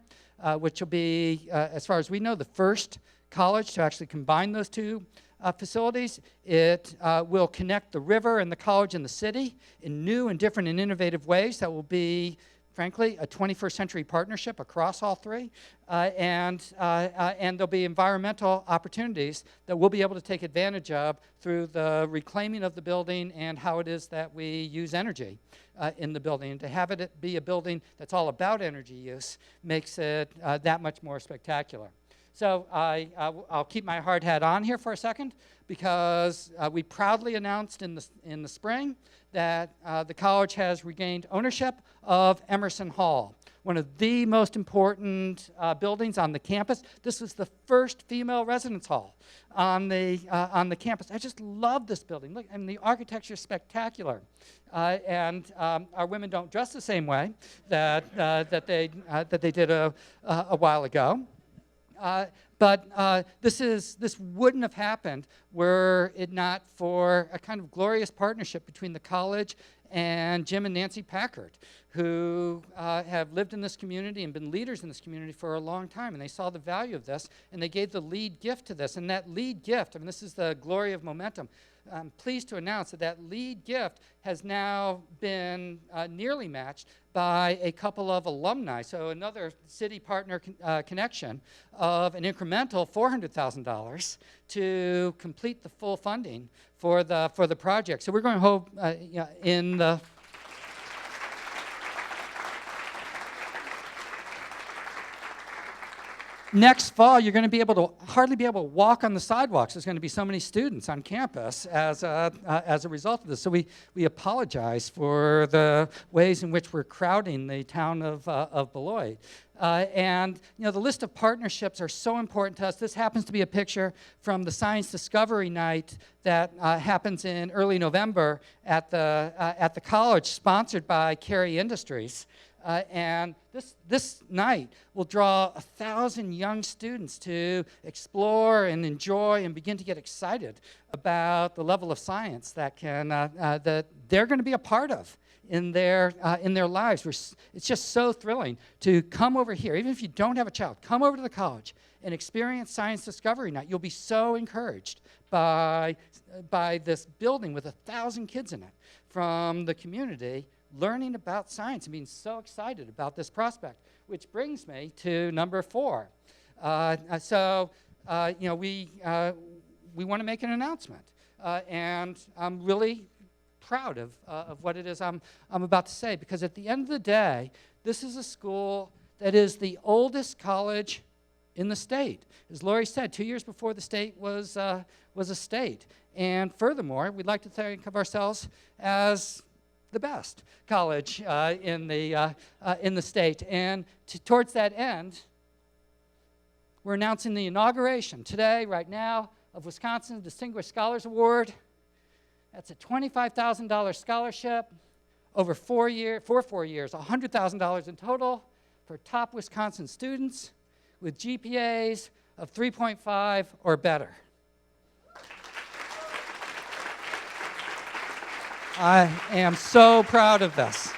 which will be, as far as we know, the first college to actually combine those two facilities. It will connect the river and the college and the city in new and different and innovative ways that will be, frankly, a 21st century partnership across all three. And there'll be environmental opportunities that we'll be able to take advantage of through the reclaiming of the building and how it is that we use energy in the building. And to have it be a building that's all about energy use makes it that much more spectacular. So I'll keep my hard hat on here for a second, because we proudly announced in the spring that the college has regained ownership of Emerson Hall, one of the most important buildings on the campus. This was the first female residence hall on the campus. I just love this building. Look, and the architecture is spectacular. And our women don't dress the same way that they did a while ago. But this wouldn't have happened were it not for a kind of glorious partnership between the college and Jim and Nancy Packard, who have lived in this community and been leaders in this community for a long time. And they saw the value of this, and they gave the lead gift to this. And that lead gift, I mean, this is the glory of momentum. I'm pleased to announce that lead gift has now been nearly matched by a couple of alumni. So another city partner connection of an incremental $400,000 to complete the full funding for the project. So we're going to hope in the next fall, you're going to be able to hardly be able to walk on the sidewalks. There's going to be so many students on campus as a result of this. So we apologize for the ways in which we're crowding the town of Beloit. And the list of partnerships are so important to us. This happens to be a picture from the Science Discovery Night that happens in early November at the college, sponsored by Cary Industries. And this night will draw 1,000 young students to explore and enjoy and begin to get excited about the level of science that they're going to be a part of in their lives. It's just so thrilling to come over here, even if you don't have a child, come over to the college and experience Science Discovery Night. You'll be so encouraged by this building with 1,000 kids in it from the community, learning about science and being so excited about this prospect, which brings me to number 4. We want to make an announcement, and I'm really proud of what it is I'm about to say, because at the end of the day, this is a school that is the oldest college in the state. As Lori said, 2 years before the state was a state. And furthermore, we'd like to think of ourselves as the best college in the state. And towards that end, we're announcing the inauguration today, right now, of Wisconsin's Distinguished Scholars Award. That's a $25,000 scholarship over 4 years, $100,000 in total for top Wisconsin students with GPAs of 3.5 or better. I am so proud of this.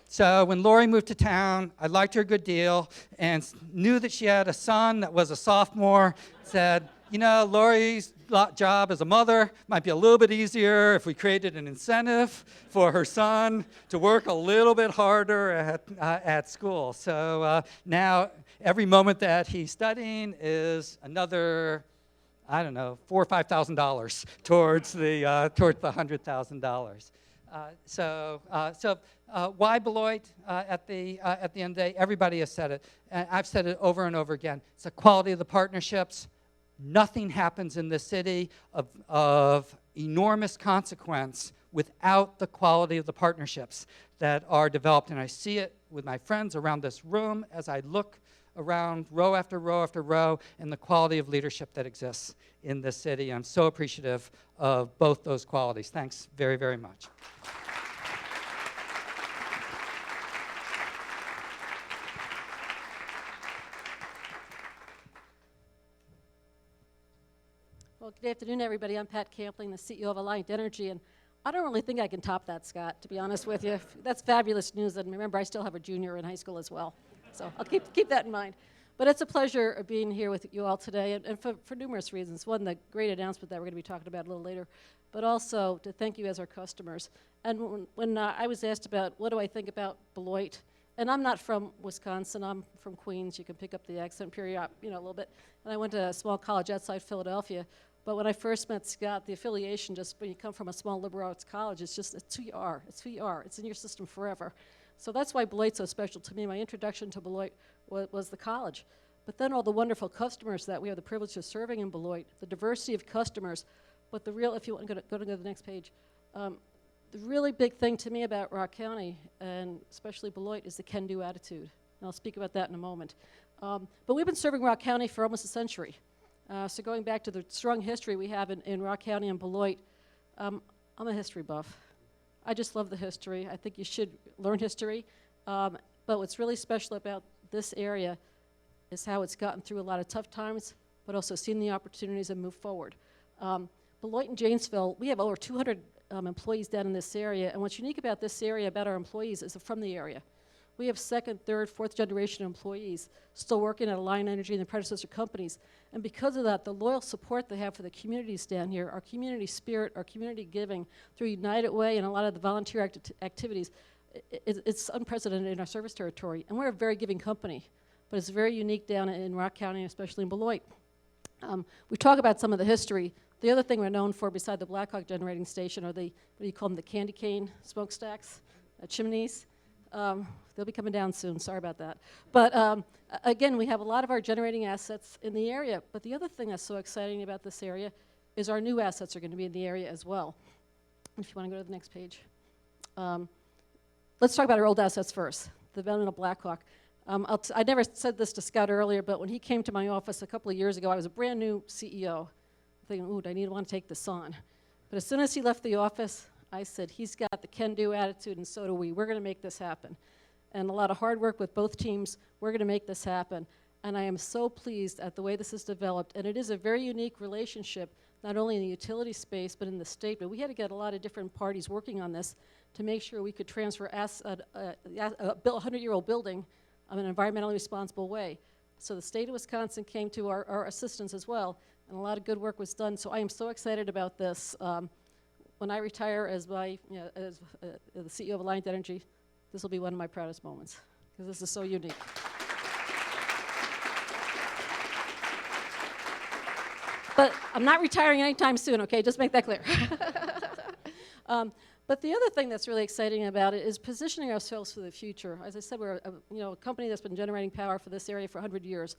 So when Lori moved to town, I liked her a good deal and knew that she had a son that was a sophomore. Said, Lori's job as a mother might be a little bit easier if we created an incentive for her son to work a little bit harder at school. So now every moment that he's studying is another, $4,000 or $5,000 towards the $100,000. Why Beloit at the end of the day? Everybody has said it, and I've said it over and over again. It's the quality of the partnerships. Nothing happens in this city of enormous consequence without the quality of the partnerships that are developed. And I see it with my friends around this room as I look around row after row after row, and the quality of leadership that exists in this city. I'm so appreciative of both those qualities. Thanks very, very much. Well, good afternoon, everybody. I'm Pat Campling, the CEO of Alliant Energy, and I don't really think I can top that, Scott, to be honest with you. That's fabulous news, and remember, I still have a junior in high school as well, so I'll keep that in mind. But it's a pleasure being here with you all today, and for numerous reasons. One, the great announcement that we're going to be talking about a little later, but also to thank you as our customers. And when I was asked about what do I think about Beloit, and I'm not from Wisconsin, I'm from Queens. You can pick up the accent period, a little bit. And I went to a small college outside Philadelphia. But when I first met Scott, the affiliation, just when you come from a small liberal arts college, it's who you are. It's who you are. It's in your system forever. So that's why Beloit's so special to me. My introduction to Beloit was the college. But then all the wonderful customers that we have the privilege of serving in Beloit, the diversity of customers. But the real, if you want to go to the next page, the really big thing to me about Rock County, and especially Beloit, is the can-do attitude. And I'll speak about that in a moment. But we've been serving Rock County for almost a century. So going back to the strong history we have in Rock County and Beloit, I'm a history buff. I just love the history. I think you should learn history. But what's really special about this area is how it's gotten through a lot of tough times, but also seen the opportunities and moved forward. Beloit and Janesville, we have over 200 employees down in this area, and what's unique about this area, about our employees, is they're from the area. We have second, third, fourth generation employees still working at Alliant Energy and the predecessor companies. And because of that, the loyal support they have for the communities down here, our community spirit, our community giving through United Way and a lot of the volunteer activities, it's unprecedented in our service territory. And we're a very giving company, but it's very unique down in Rock County, especially in Beloit. We talk about some of the history. The other thing we're known for, beside the Blackhawk generating station, are the, what do you call them, the candy cane smokestacks, chimneys. They'll be coming down soon, sorry about that. But again, we have a lot of our generating assets in the area, but the other thing that's so exciting about this area is our new assets are going to be in the area as well. If you want to go to the next page. Let's talk about our old assets first, the development of Blackhawk. I never said this to Scott earlier, but when he came to my office a couple of years ago, I was a brand new CEO, thinking, ooh, I want to take this on. But as soon as he left the office, I said, he's got the can-do attitude, and so do we. We're going to make this happen. And a lot of hard work with both teams. We're going to make this happen. And I am so pleased at the way this is developed. And it is a very unique relationship, not only in the utility space, but in the state. But we had to get a lot of different parties working on this to make sure we could transfer a 100-year-old building in an environmentally responsible way. So the state of Wisconsin came to our assistance as well, and a lot of good work was done. So I am so excited about this. When I retire as the CEO of Alliant Energy, this will be one of my proudest moments, because this is so unique. But I'm not retiring anytime soon, okay? Just make that clear. But the other thing that's really exciting about it is positioning ourselves for the future. As I said, we're a company that's been generating power for this area for 100 years.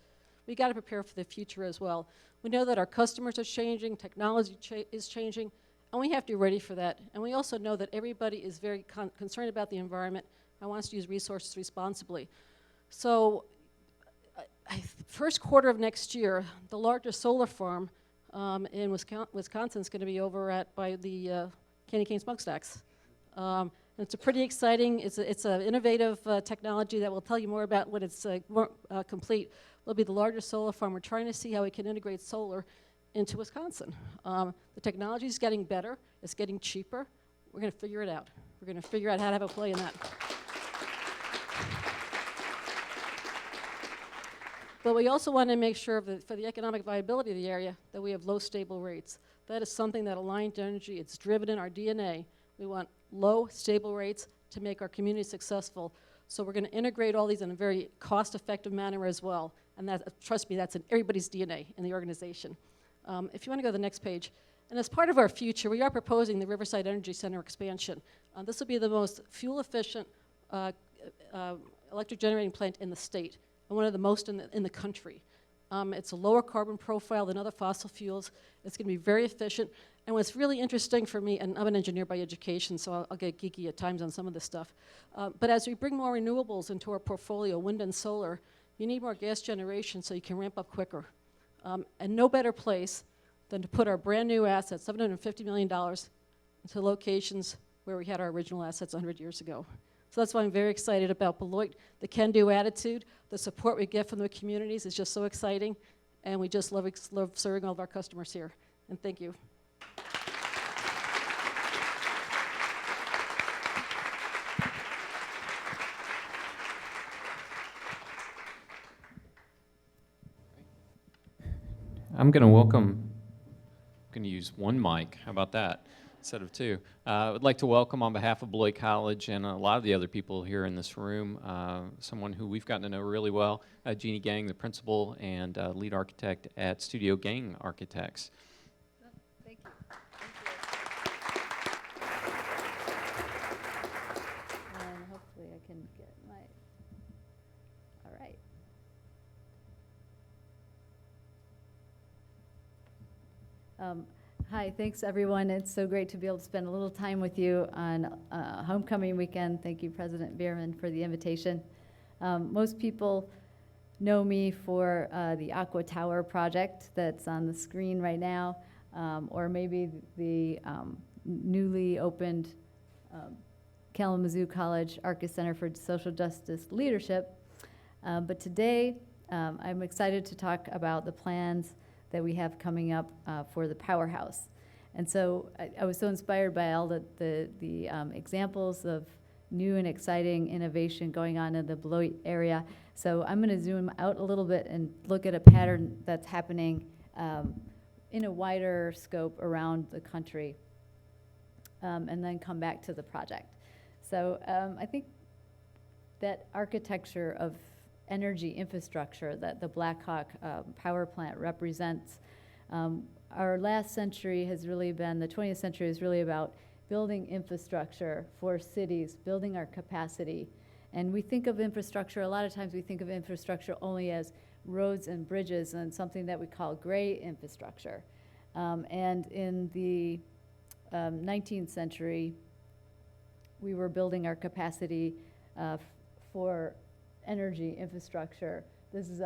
We got to prepare for the future as well. We know that our customers are changing, technology is changing, and we have to be ready for that. And we also know that everybody is very concerned about the environment and wants to use resources responsibly. So first quarter of next year, the largest solar farm in Wisconsin is going to be over by the candy cane smokestacks. And it's a pretty exciting, it's an innovative technology that we'll tell you more about when it's more complete. It'll be the largest solar farm. We're trying to see how we can integrate solar into Wisconsin. The technology is getting better. It's getting cheaper. We're going to figure it out. We're going to figure out how to have a play in that. But we also want to make sure that for the economic viability of the area that we have low stable rates. That is something that Alliant Energy, it's driven in our DNA. We want low stable rates to make our community successful. So we're going to integrate all these in a very cost-effective manner as well. And that, trust me, that's in everybody's DNA in the organization. If you want to go to the next page, And as part of our future, we are proposing the Riverside Energy Center expansion. This will be the most fuel-efficient electric generating plant in the state, and one of the most in the country. It's a lower carbon profile than other fossil fuels. It's going to be very efficient. And what's really interesting for me, and I'm an engineer by education, so I'll get geeky at times on some of this stuff, but as we bring more renewables into our portfolio, wind and solar, you need more gas generation so you can ramp up quicker. And no better place than to put our brand new assets, $750 million, into locations where we had our original assets 100 years ago. So that's why I'm very excited about Beloit. The can-do attitude, the support we get from the communities is just so exciting, and we just love serving all of our customers here. And thank you. I'm going to use one mic. How about that? Instead of two. I would like to welcome on behalf of Beloit College and a lot of the other people here in this room, someone who we've gotten to know really well, Jeannie Gang, the principal and lead architect at Studio Gang Architects. Thank you. And hopefully I can get my, all right. Hi, thanks everyone. It's so great to be able to spend a little time with you on homecoming weekend. Thank you, President Bierman, for the invitation. Most people know me for the Aqua Tower project that's on the screen right now, or maybe the newly opened Kalamazoo College Arca Center for Social Justice Leadership. But today, I'm excited to talk about the plans that we have coming up for the powerhouse. And so I was so inspired by all the examples of new and exciting innovation going on in the Beloit area. So I'm going to zoom out a little bit and look at a pattern that's happening in a wider scope around the country, and then come back to the project. So I think that architecture of energy infrastructure that the Blackhawk power plant represents. Our last century has really been, the 20th century is really about building infrastructure for cities, building our capacity. And we think of infrastructure, a lot of times we think of infrastructure only as roads and bridges and something that we call gray infrastructure. And in the 19th century, we were building our capacity for energy infrastructure. This is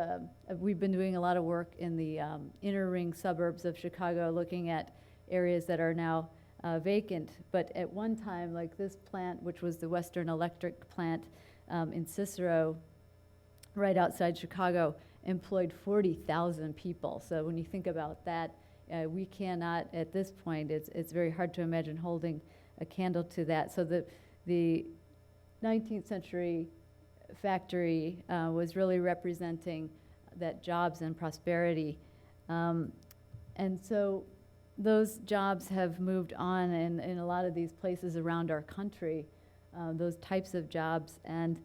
we've been doing a lot of work in the inner ring suburbs of Chicago, looking at areas that are now vacant. But at one time, like this plant, which was the Western Electric plant in Cicero, right outside Chicago, employed 40,000 people. So when you think about that, we cannot, at this point, it's very hard to imagine holding a candle to that. So the 19th century factory was really representing that jobs and prosperity. And so those jobs have moved on in a lot of these places around our country, those types of jobs. And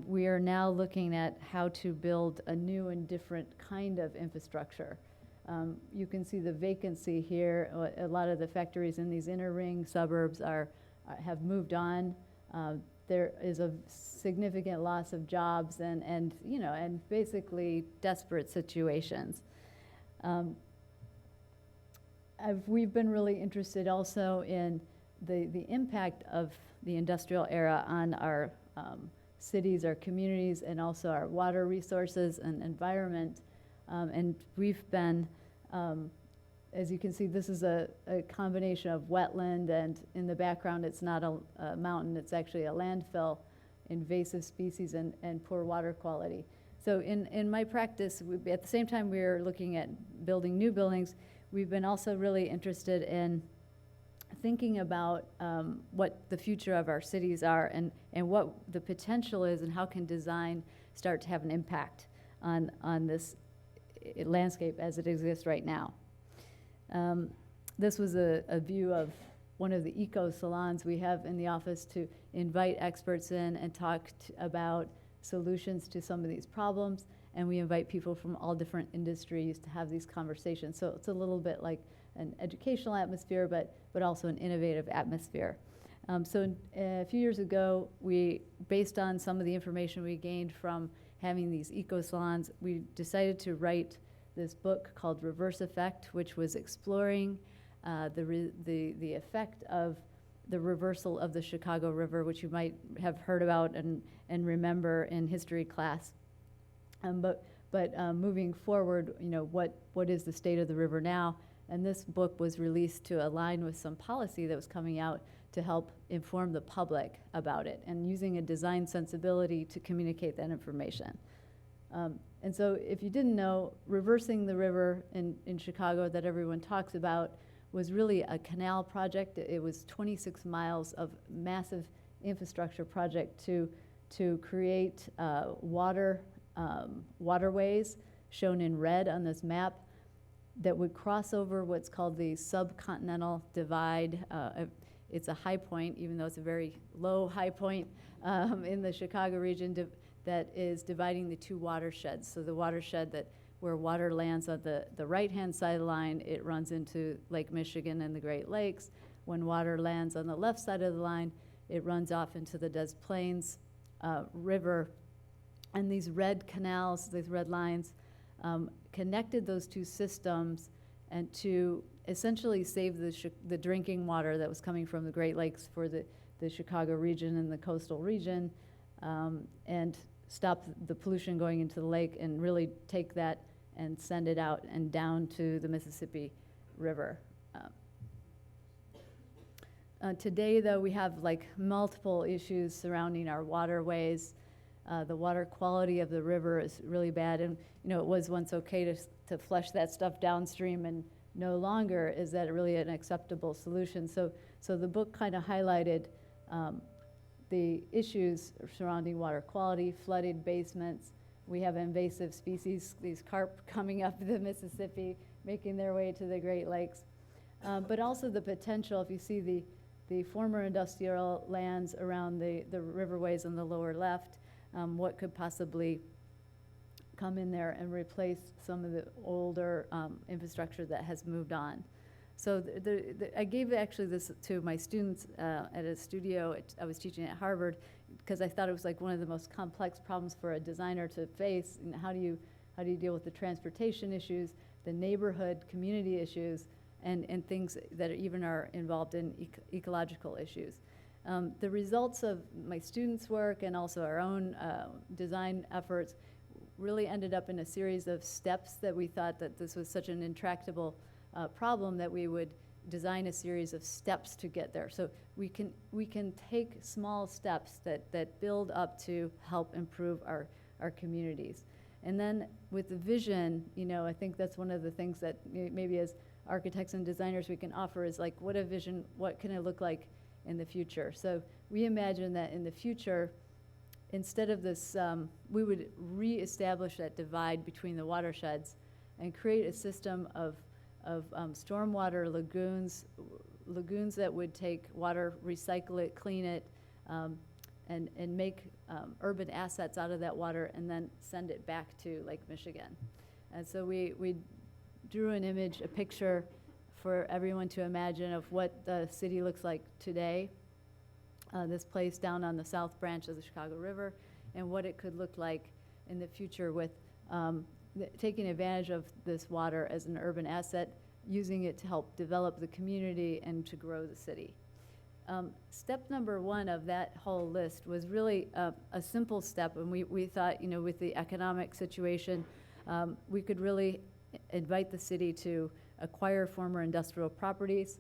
we are now looking at how to build a new and different kind of infrastructure. You can see the vacancy here. A lot of the factories in these inner ring suburbs have moved on. There is a significant loss of jobs and basically desperate situations. We've been really interested also in the impact of the industrial era on our cities, our communities, and also our water resources and environment. And we've been, as you can see, this is a combination of wetland, and in the background it's not a mountain, it's actually a landfill, invasive species, and poor water quality. So in my practice, at the same time we're looking at building new buildings, we've been also really interested in thinking about what the future of our cities are and what the potential is and how can design start to have an impact on this landscape as it exists right now. This was a view of one of the eco salons we have in the office to invite experts in and talk about solutions to some of these problems. And we invite people from all different industries to have these conversations. So it's a little bit like an educational atmosphere, but also an innovative atmosphere. A few years ago, based on some of the information we gained from having these eco-salons, we decided to write this book called Reverse Effect, which was exploring the effect of the reversal of the Chicago River, which you might have heard about and remember in history class. But moving forward, what is the state of the river now? And this book was released to align with some policy that was coming out to help inform the public about it, and using a design sensibility to communicate that information. And so if you didn't know, reversing the river in Chicago that everyone talks about was really a canal project. It was 26 miles of massive infrastructure project to create waterways shown in red on this map that would cross over what's called the subcontinental divide. It's a high point, even though it's a very low high point in the Chicago region that is dividing the two watersheds. So the watershed where water lands on the right-hand side of the line, it runs into Lake Michigan and the Great Lakes. When water lands on the left side of the line, it runs off into the Des Plaines River. And these red canals, these red lines, connected those two systems and to essentially save the drinking water that was coming from the Great Lakes for the Chicago region and the coastal region, and stop the pollution going into the lake and really take that and send it out and down to the Mississippi River. Today, though, we have multiple issues surrounding our waterways. The water quality of the river is really bad, and it was once okay to flush that stuff downstream, and no longer is that really an acceptable solution. So the book kind of highlighted the issues surrounding water quality, flooded basements. We have invasive species, these carp coming up the Mississippi, making their way to the Great Lakes. But also the potential, if you see the former industrial lands around the riverways on the lower left, what could possibly come in there and replace some of the older infrastructure that has moved on. So I gave actually this to my students at a studio. I was teaching at Harvard because I thought it was one of the most complex problems for a designer to face. And how do you deal with the transportation issues, the neighborhood community issues, and things that even are involved in ecological issues. The results of my students' work and also our own design efforts really ended up in a series of steps that we thought that this was such an intractable problem that we would design a series of steps to get there. So we can take small steps that build up to help improve our communities. And then with the vision, I think that's one of the things that maybe as architects and designers we can offer is what a vision, what can it look like in the future? So we imagine that in the future, instead of this, we would reestablish that divide between the watersheds and create a system of stormwater lagoons that would take water, recycle it, clean it, and make urban assets out of that water and then send it back to Lake Michigan. And so we drew an image, a picture for everyone to imagine of what the city looks like today, this place down on the south branch of the Chicago River, and what it could look like in the future with taking advantage of this water as an urban asset, using it to help develop the community and to grow the city. Step number one of that whole list was really a simple step, and we thought, with the economic situation, we could really invite the city to acquire former industrial properties,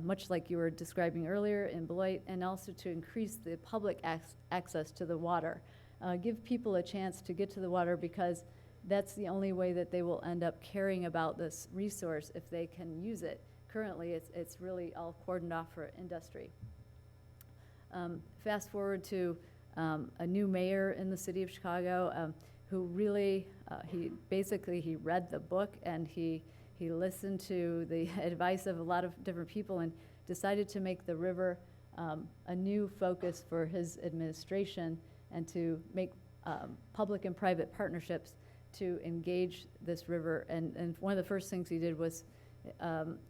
much like you were describing earlier in Beloit, and also to increase the public access to the water. Give people a chance to get to the water, because that's the only way that they will end up caring about this resource if they can use it. Currently, it's really all cordoned off for industry. Fast forward to a new mayor in the city of Chicago who really, he read the book and he listened to the advice of a lot of different people and decided to make the river a new focus for his administration and to make public and private partnerships to engage this river. And one of the first things he did was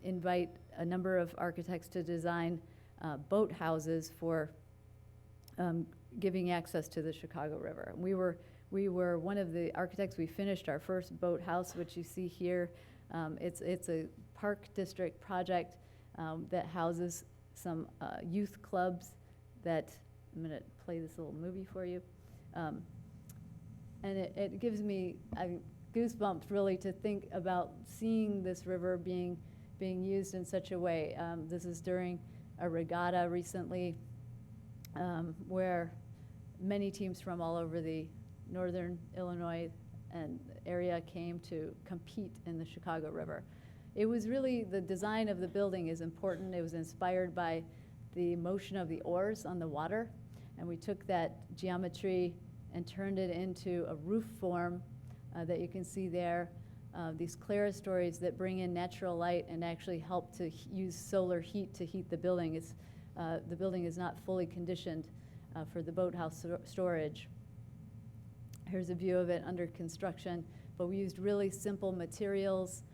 invite a number of architects to design boat houses for giving access to the Chicago River. We were one of the architects. We finished our first boat house, which you see here. It's a park district project that houses some youth clubs that, I'm going to play this little movie for you. And it gives me goosebumps really to think about seeing this river being used in such a way. This is during a regatta recently where many teams from all over the northern Illinois and area came to compete in the Chicago River. It was really, the design of the building is important. It was inspired by the motion of the oars on the water, and we took that geometry and turned it into a roof form that you can see there. These clerestories that bring in natural light and actually help to use solar heat to heat the building. The building is not fully conditioned for the boathouse storage. Here's a view of it under construction, but we used really simple materials.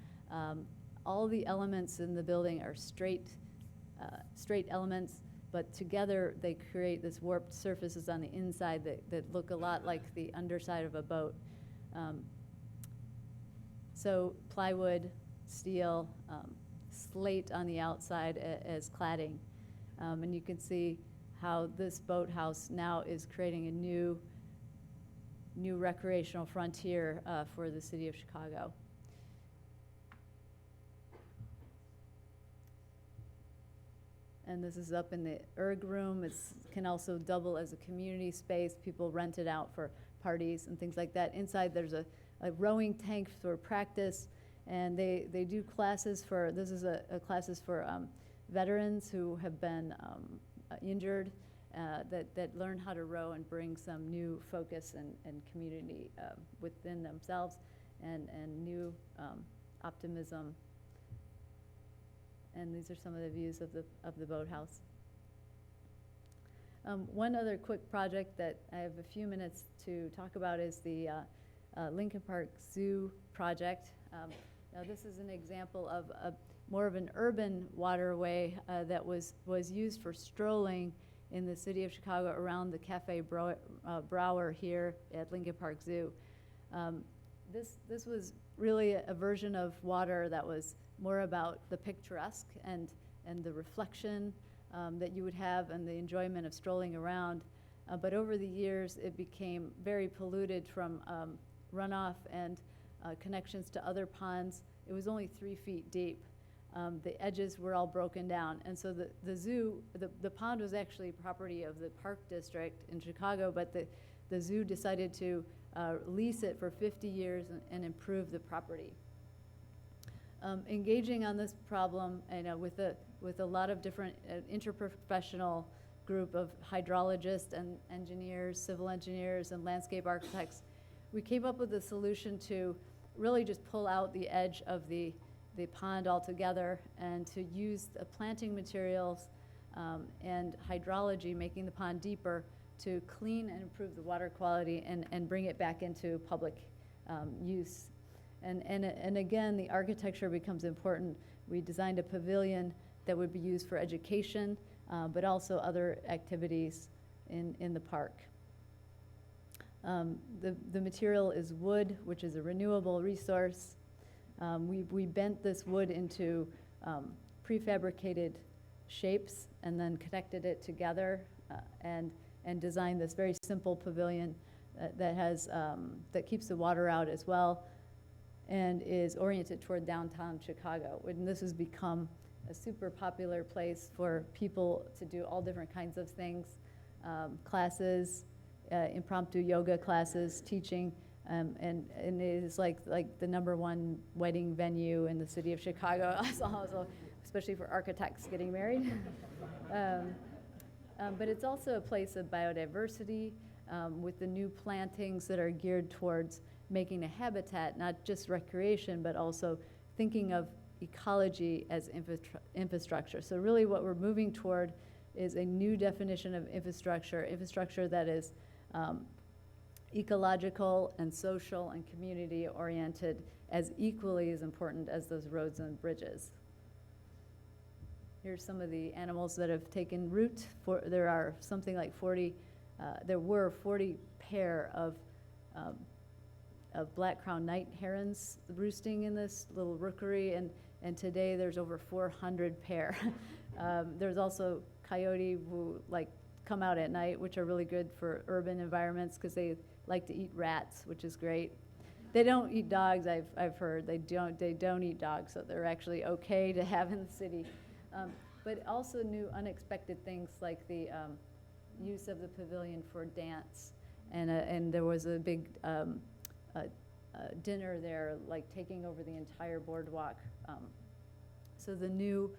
All the elements in the building are straight elements, but together they create this warped surfaces on the inside that look a lot like the underside of a boat. So plywood, steel, slate on the outside as cladding. And you can see how this boathouse now is creating a new recreational frontier for the city of Chicago. And this is up in the erg room. It can also double as a community space. People rent it out for parties and things like that. Inside there's a rowing tank for practice, and they do classes for, this is a classes for veterans who have been injured that learn how to row and bring some new focus and community within themselves and new optimism. And these are some of the views of the boathouse. One other quick project that I have a few minutes to talk about is the Lincoln Park Zoo project. Now this is an example of more of an urban waterway that was used for strolling in the city of Chicago around the Cafe Brower here at Lincoln Park Zoo. This was really a version of water that was more about the picturesque and the reflection that you would have and the enjoyment of strolling around. But over the years, it became very polluted from runoff and connections to other ponds. It was only 3 feet deep. The edges were all broken down. And so the zoo, the pond was actually property of the Park District in Chicago, but the zoo decided to lease it for 50 years and improve the property. Engaging on this problem with a lot of different interprofessional group of hydrologists and engineers, civil engineers, and landscape architects, we came up with a solution to really just pull out the edge of the pond altogether and to use the planting materials and hydrology, making the pond deeper, to clean and improve the water quality and bring it back into public use. And again, the architecture becomes important. We designed a pavilion that would be used for education, but also other activities in the park. The material is wood, which is a renewable resource. We bent this wood into prefabricated shapes and then connected it together and designed this very simple pavilion that keeps the water out as well, and is oriented toward downtown Chicago. And this has become a super popular place for people to do all different kinds of things, classes, impromptu yoga classes, teaching, and it is like the #1 wedding venue in the city of Chicago, also, especially for architects getting married. But it's also a place of biodiversity with the new plantings that are geared towards making a habitat, not just recreation, but also thinking of ecology as infrastructure. So really what we're moving toward is a new definition of infrastructure that is ecological and social and community oriented as equally as important as those roads and bridges. Here's some of the animals that have taken root. There are something like 40, there were 40 pair of black-crowned night herons roosting in this little rookery, and today there's over 400 pair. There's also coyote who come out at night, which are really good for urban environments because they like to eat rats, which is great. They don't eat dogs, I've heard. They don't eat dogs, so they're actually okay to have in the city. But also new unexpected things like the use of the pavilion for dance. And there was a big dinner there, like taking over the entire boardwalk. So the new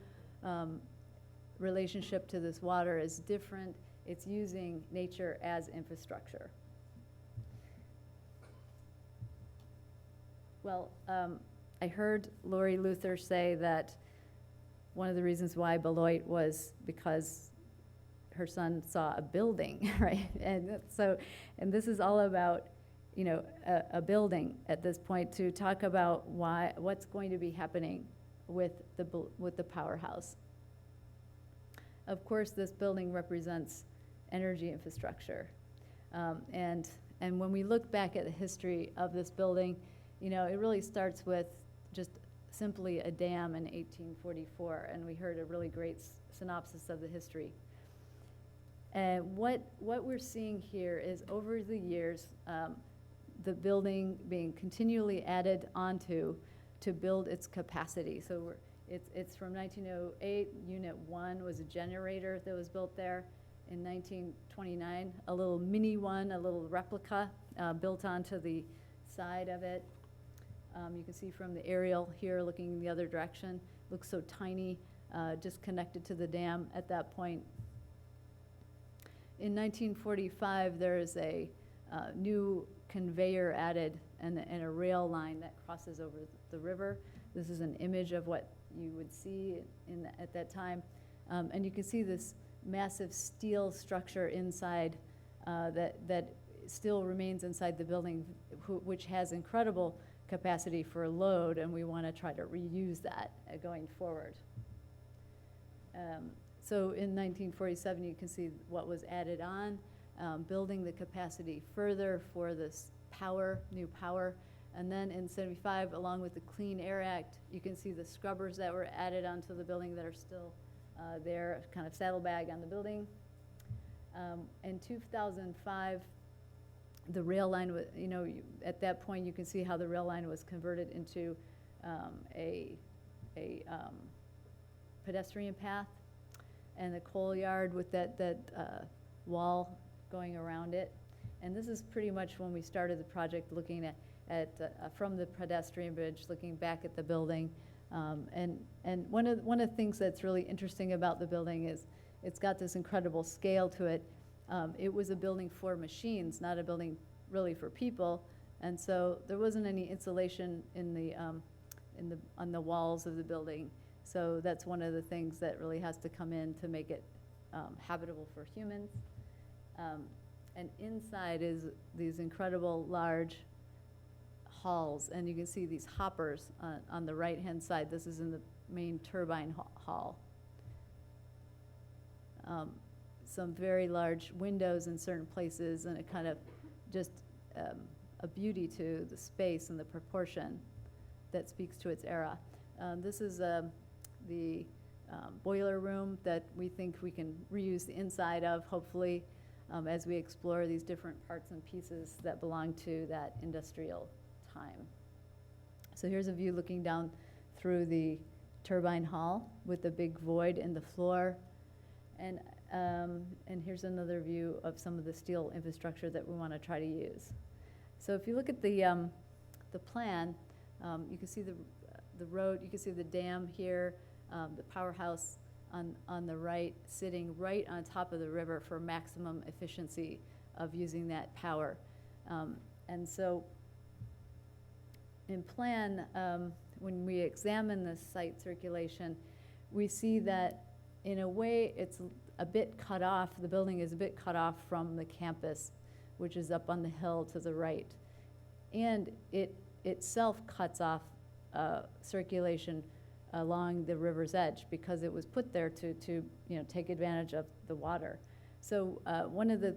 relationship to this water is different. It's using nature as infrastructure. Well, I heard Lori Luther say that one of the reasons why Beloit was because her son saw a building, right? And this is all about, a building at this point to talk about what's going to be happening with the powerhouse. Of course, this building represents energy infrastructure, and when we look back at the history of this building, it really starts with just simply a dam in 1844, and we heard a really great synopsis of the history. And what we're seeing here is over the years, the building being continually added onto to build its capacity. So it's from 1908, Unit 1 was a generator that was built there. In 1929, a little mini one, a little replica built onto the side of it. You can see from the aerial here looking in the other direction, looks so tiny, just connected to the dam at that point. In 1945, there is a new conveyor added and a rail line that crosses over the river. This is an image of what you would see at that time. And you can see this massive steel structure inside that still remains inside the building, which has incredible capacity for load, and we want to try to reuse that going forward. So in 1947, you can see what was added on, building the capacity further for this new power. And then in 75, along with the Clean Air Act, you can see the scrubbers that were added onto the building that are still there, kind of saddlebag on the building. In 2005, the rail line was, at that point you can see how the rail line was converted into a pedestrian path, and the coal yard with that wall going around it. And this is pretty much when we started the project, looking at from the pedestrian bridge, looking back at the building. And one of the things that's really interesting about the building is it's got this incredible scale to it. It was a building for machines, not a building really for people, and so there wasn't any insulation on the walls of the building. So that's one of the things that really has to come in to make it habitable for humans. And inside is these incredible large halls, and you can see these hoppers on the right-hand side. This is in the main turbine hall. Some very large windows in certain places, and a kind of just a beauty to the space and the proportion that speaks to its era. This is the boiler room that we think we can reuse the inside of, hopefully, as we explore these different parts and pieces that belong to that industrial time. So here's a view looking down through the turbine hall with the big void in the floor. And here's another view of some of the steel infrastructure that we want to try to use. So if you look at the plan, you can see the road, you can see the dam here, the powerhouse on the right, sitting right on top of the river for maximum efficiency of using that power. And so in plan, when we examine the site circulation, we see that in a way it's a bit cut off, the building is a bit cut off from the campus, which is up on the hill to the right. And it itself cuts off circulation along the river's edge because it was put there to take advantage of the water. So one of the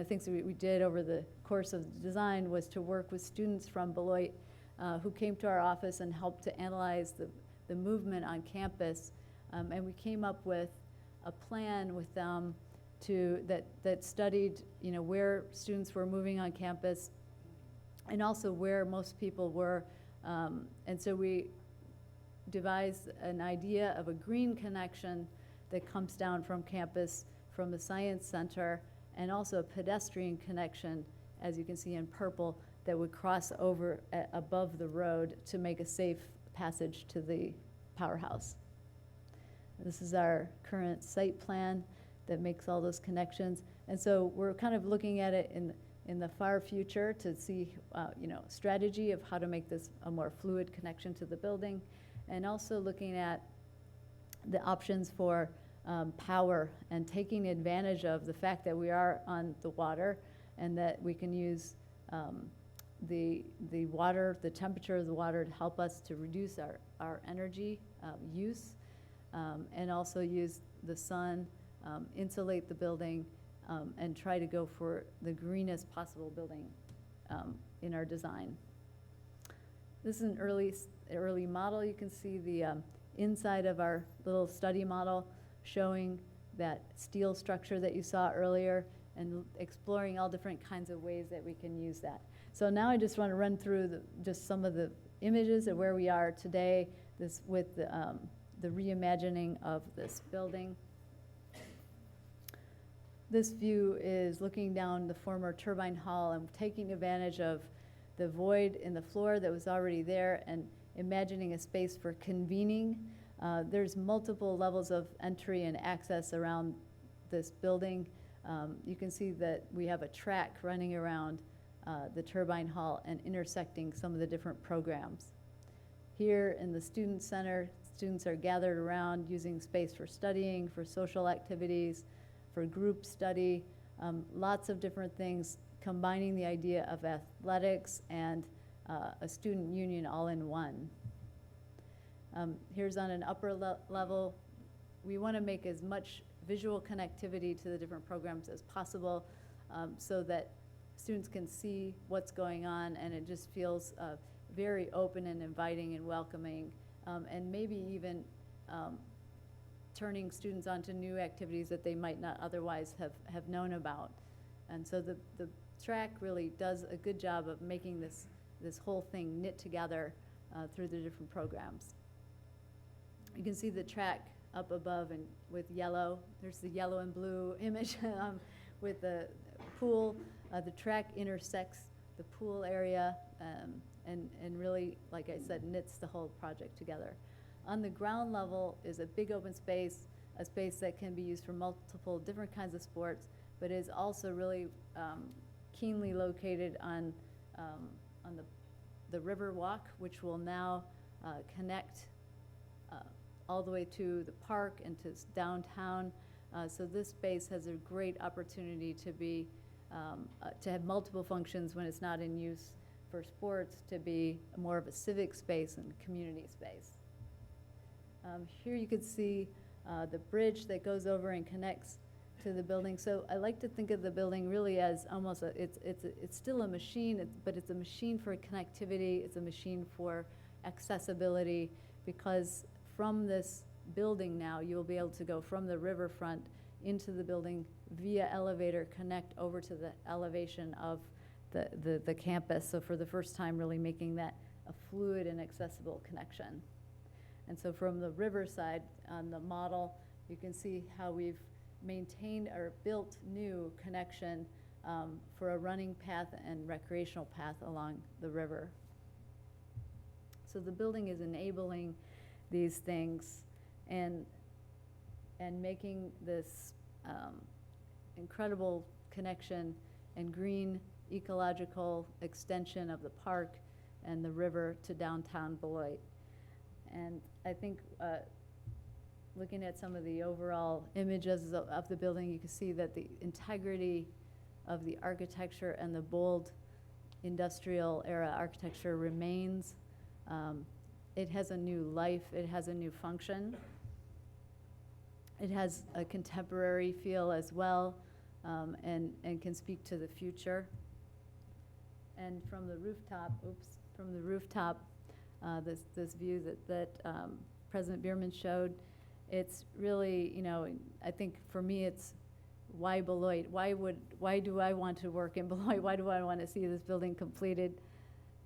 things that we did over the course of the design was to work with students from Beloit who came to our office and helped to analyze the movement on campus. And we came up with a plan with them that studied where students were moving on campus and also where most people were. And so we devised an idea of a green connection that comes down from campus, from the Science Center, and also a pedestrian connection, as you can see in purple, that would cross over above the road to make a safe passage to the powerhouse. This is our current site plan that makes all those connections. And so we're kind of looking at it in the far future to see, strategy of how to make this a more fluid connection to the building, and also looking at the options for power and taking advantage of the fact that we are on the water and that we can use the water, the temperature of the water to help us to reduce our energy use, and also use the sun, insulate the building, and try to go for the greenest possible building in our design. This is an early model. You can see the inside of our little study model showing that steel structure that you saw earlier and exploring all different kinds of ways that we can use that. So now I just want to run through just some of the images of where we are today with the reimagining of this building. This view is looking down the former turbine hall and taking advantage of the void in the floor that was already there and imagining a space for convening. There's multiple levels of entry and access around this building. You can see that we have a track running around the turbine hall and intersecting some of the different programs. Here in the student center, students are gathered around using space for studying, for social activities, for group study, lots of different things, combining the idea of athletics and a student union all in one. Here's on an upper level. We want to make as much visual connectivity to the different programs as possible so that students can see what's going on, and it just feels very open and inviting and welcoming, and maybe even turning students onto new activities that they might not otherwise have known about. And so the track really does a good job of making this whole thing knit together through the different programs. You can see the track up above and with yellow. There's the yellow and blue image with the pool. The track intersects the pool area and really, like I said, knits the whole project together. On the ground level is a big open space, a space that can be used for multiple different kinds of sports, but is also really keenly located on the river walk, which will now connect all the way to the park and to downtown. So this space has a great opportunity to have multiple functions when it's not in use for sports, to be more of a civic space and community space. Here you can see the bridge that goes over and connects to the building. So I like to think of the building really as almost it's still a machine, but it's a machine for connectivity. It's a machine for accessibility, because from this building now you'll be able to go from the riverfront into the building via elevator, connect over to the elevation of the campus. So for the first time, really making that a fluid and accessible connection. And so from the riverside on the model, you can see how we've maintained or built new connection for a running path and recreational path along the river. So the building is enabling these things and making this incredible connection and green ecological extension of the park and the river to downtown Beloit. And I think looking at some of the overall images of the building, you can see that the integrity of the architecture and the bold industrial era architecture remains. It has a new life, it has a new function. It has a contemporary feel as well, and can speak to the future. And from the rooftop, this view that President Bierman showed, it's really, you know, I think for me it's why Beloit? Why do I want to work in Beloit? Why do I want to see this building completed?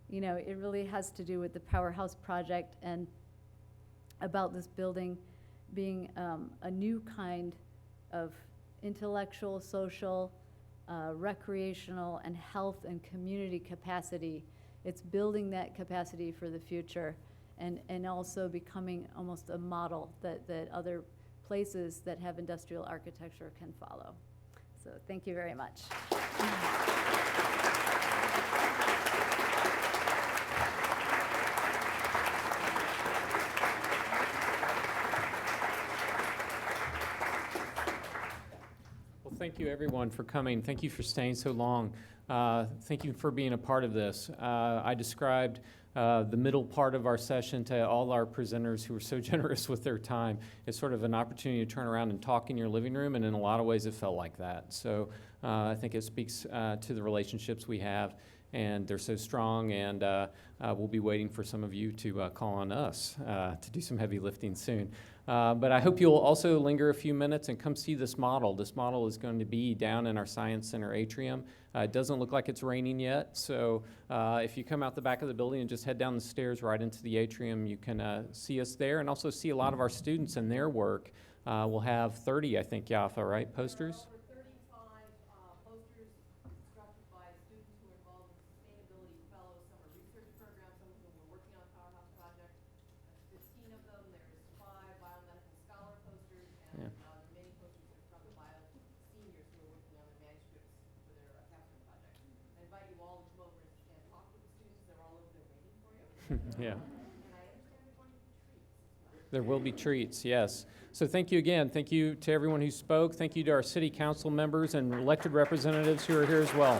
You know, it really has to do with the Powerhouse project and about this building being a new kind of intellectual, social, recreational, and health and community capacity. It's building that capacity for the future and also becoming almost a model that other places that have industrial architecture can follow. So thank you very much. Thank you, everyone, for coming. Thank you for staying so long. Thank you for being a part of this. I described the middle part of our session to all our presenters who were so generous with their time. It's sort of an opportunity to turn around and talk in your living room, and in a lot of ways it felt like that. So I think it speaks to the relationships we have, and they're so strong, and we'll be waiting for some of you to call on us to do some heavy lifting soon. But I hope you'll also linger a few minutes and come see this model. This model is going to be down in our Science Center atrium. It doesn't look like it's raining yet, so if you come out the back of the building and just head down the stairs right into the atrium, you can see us there and also see a lot of our students and their work. We'll have 30, I think, Yafa, right, posters? Yeah. There will be treats, yes. So thank you again. Thank you to everyone who spoke. Thank you to our city council members and elected representatives who are here as well.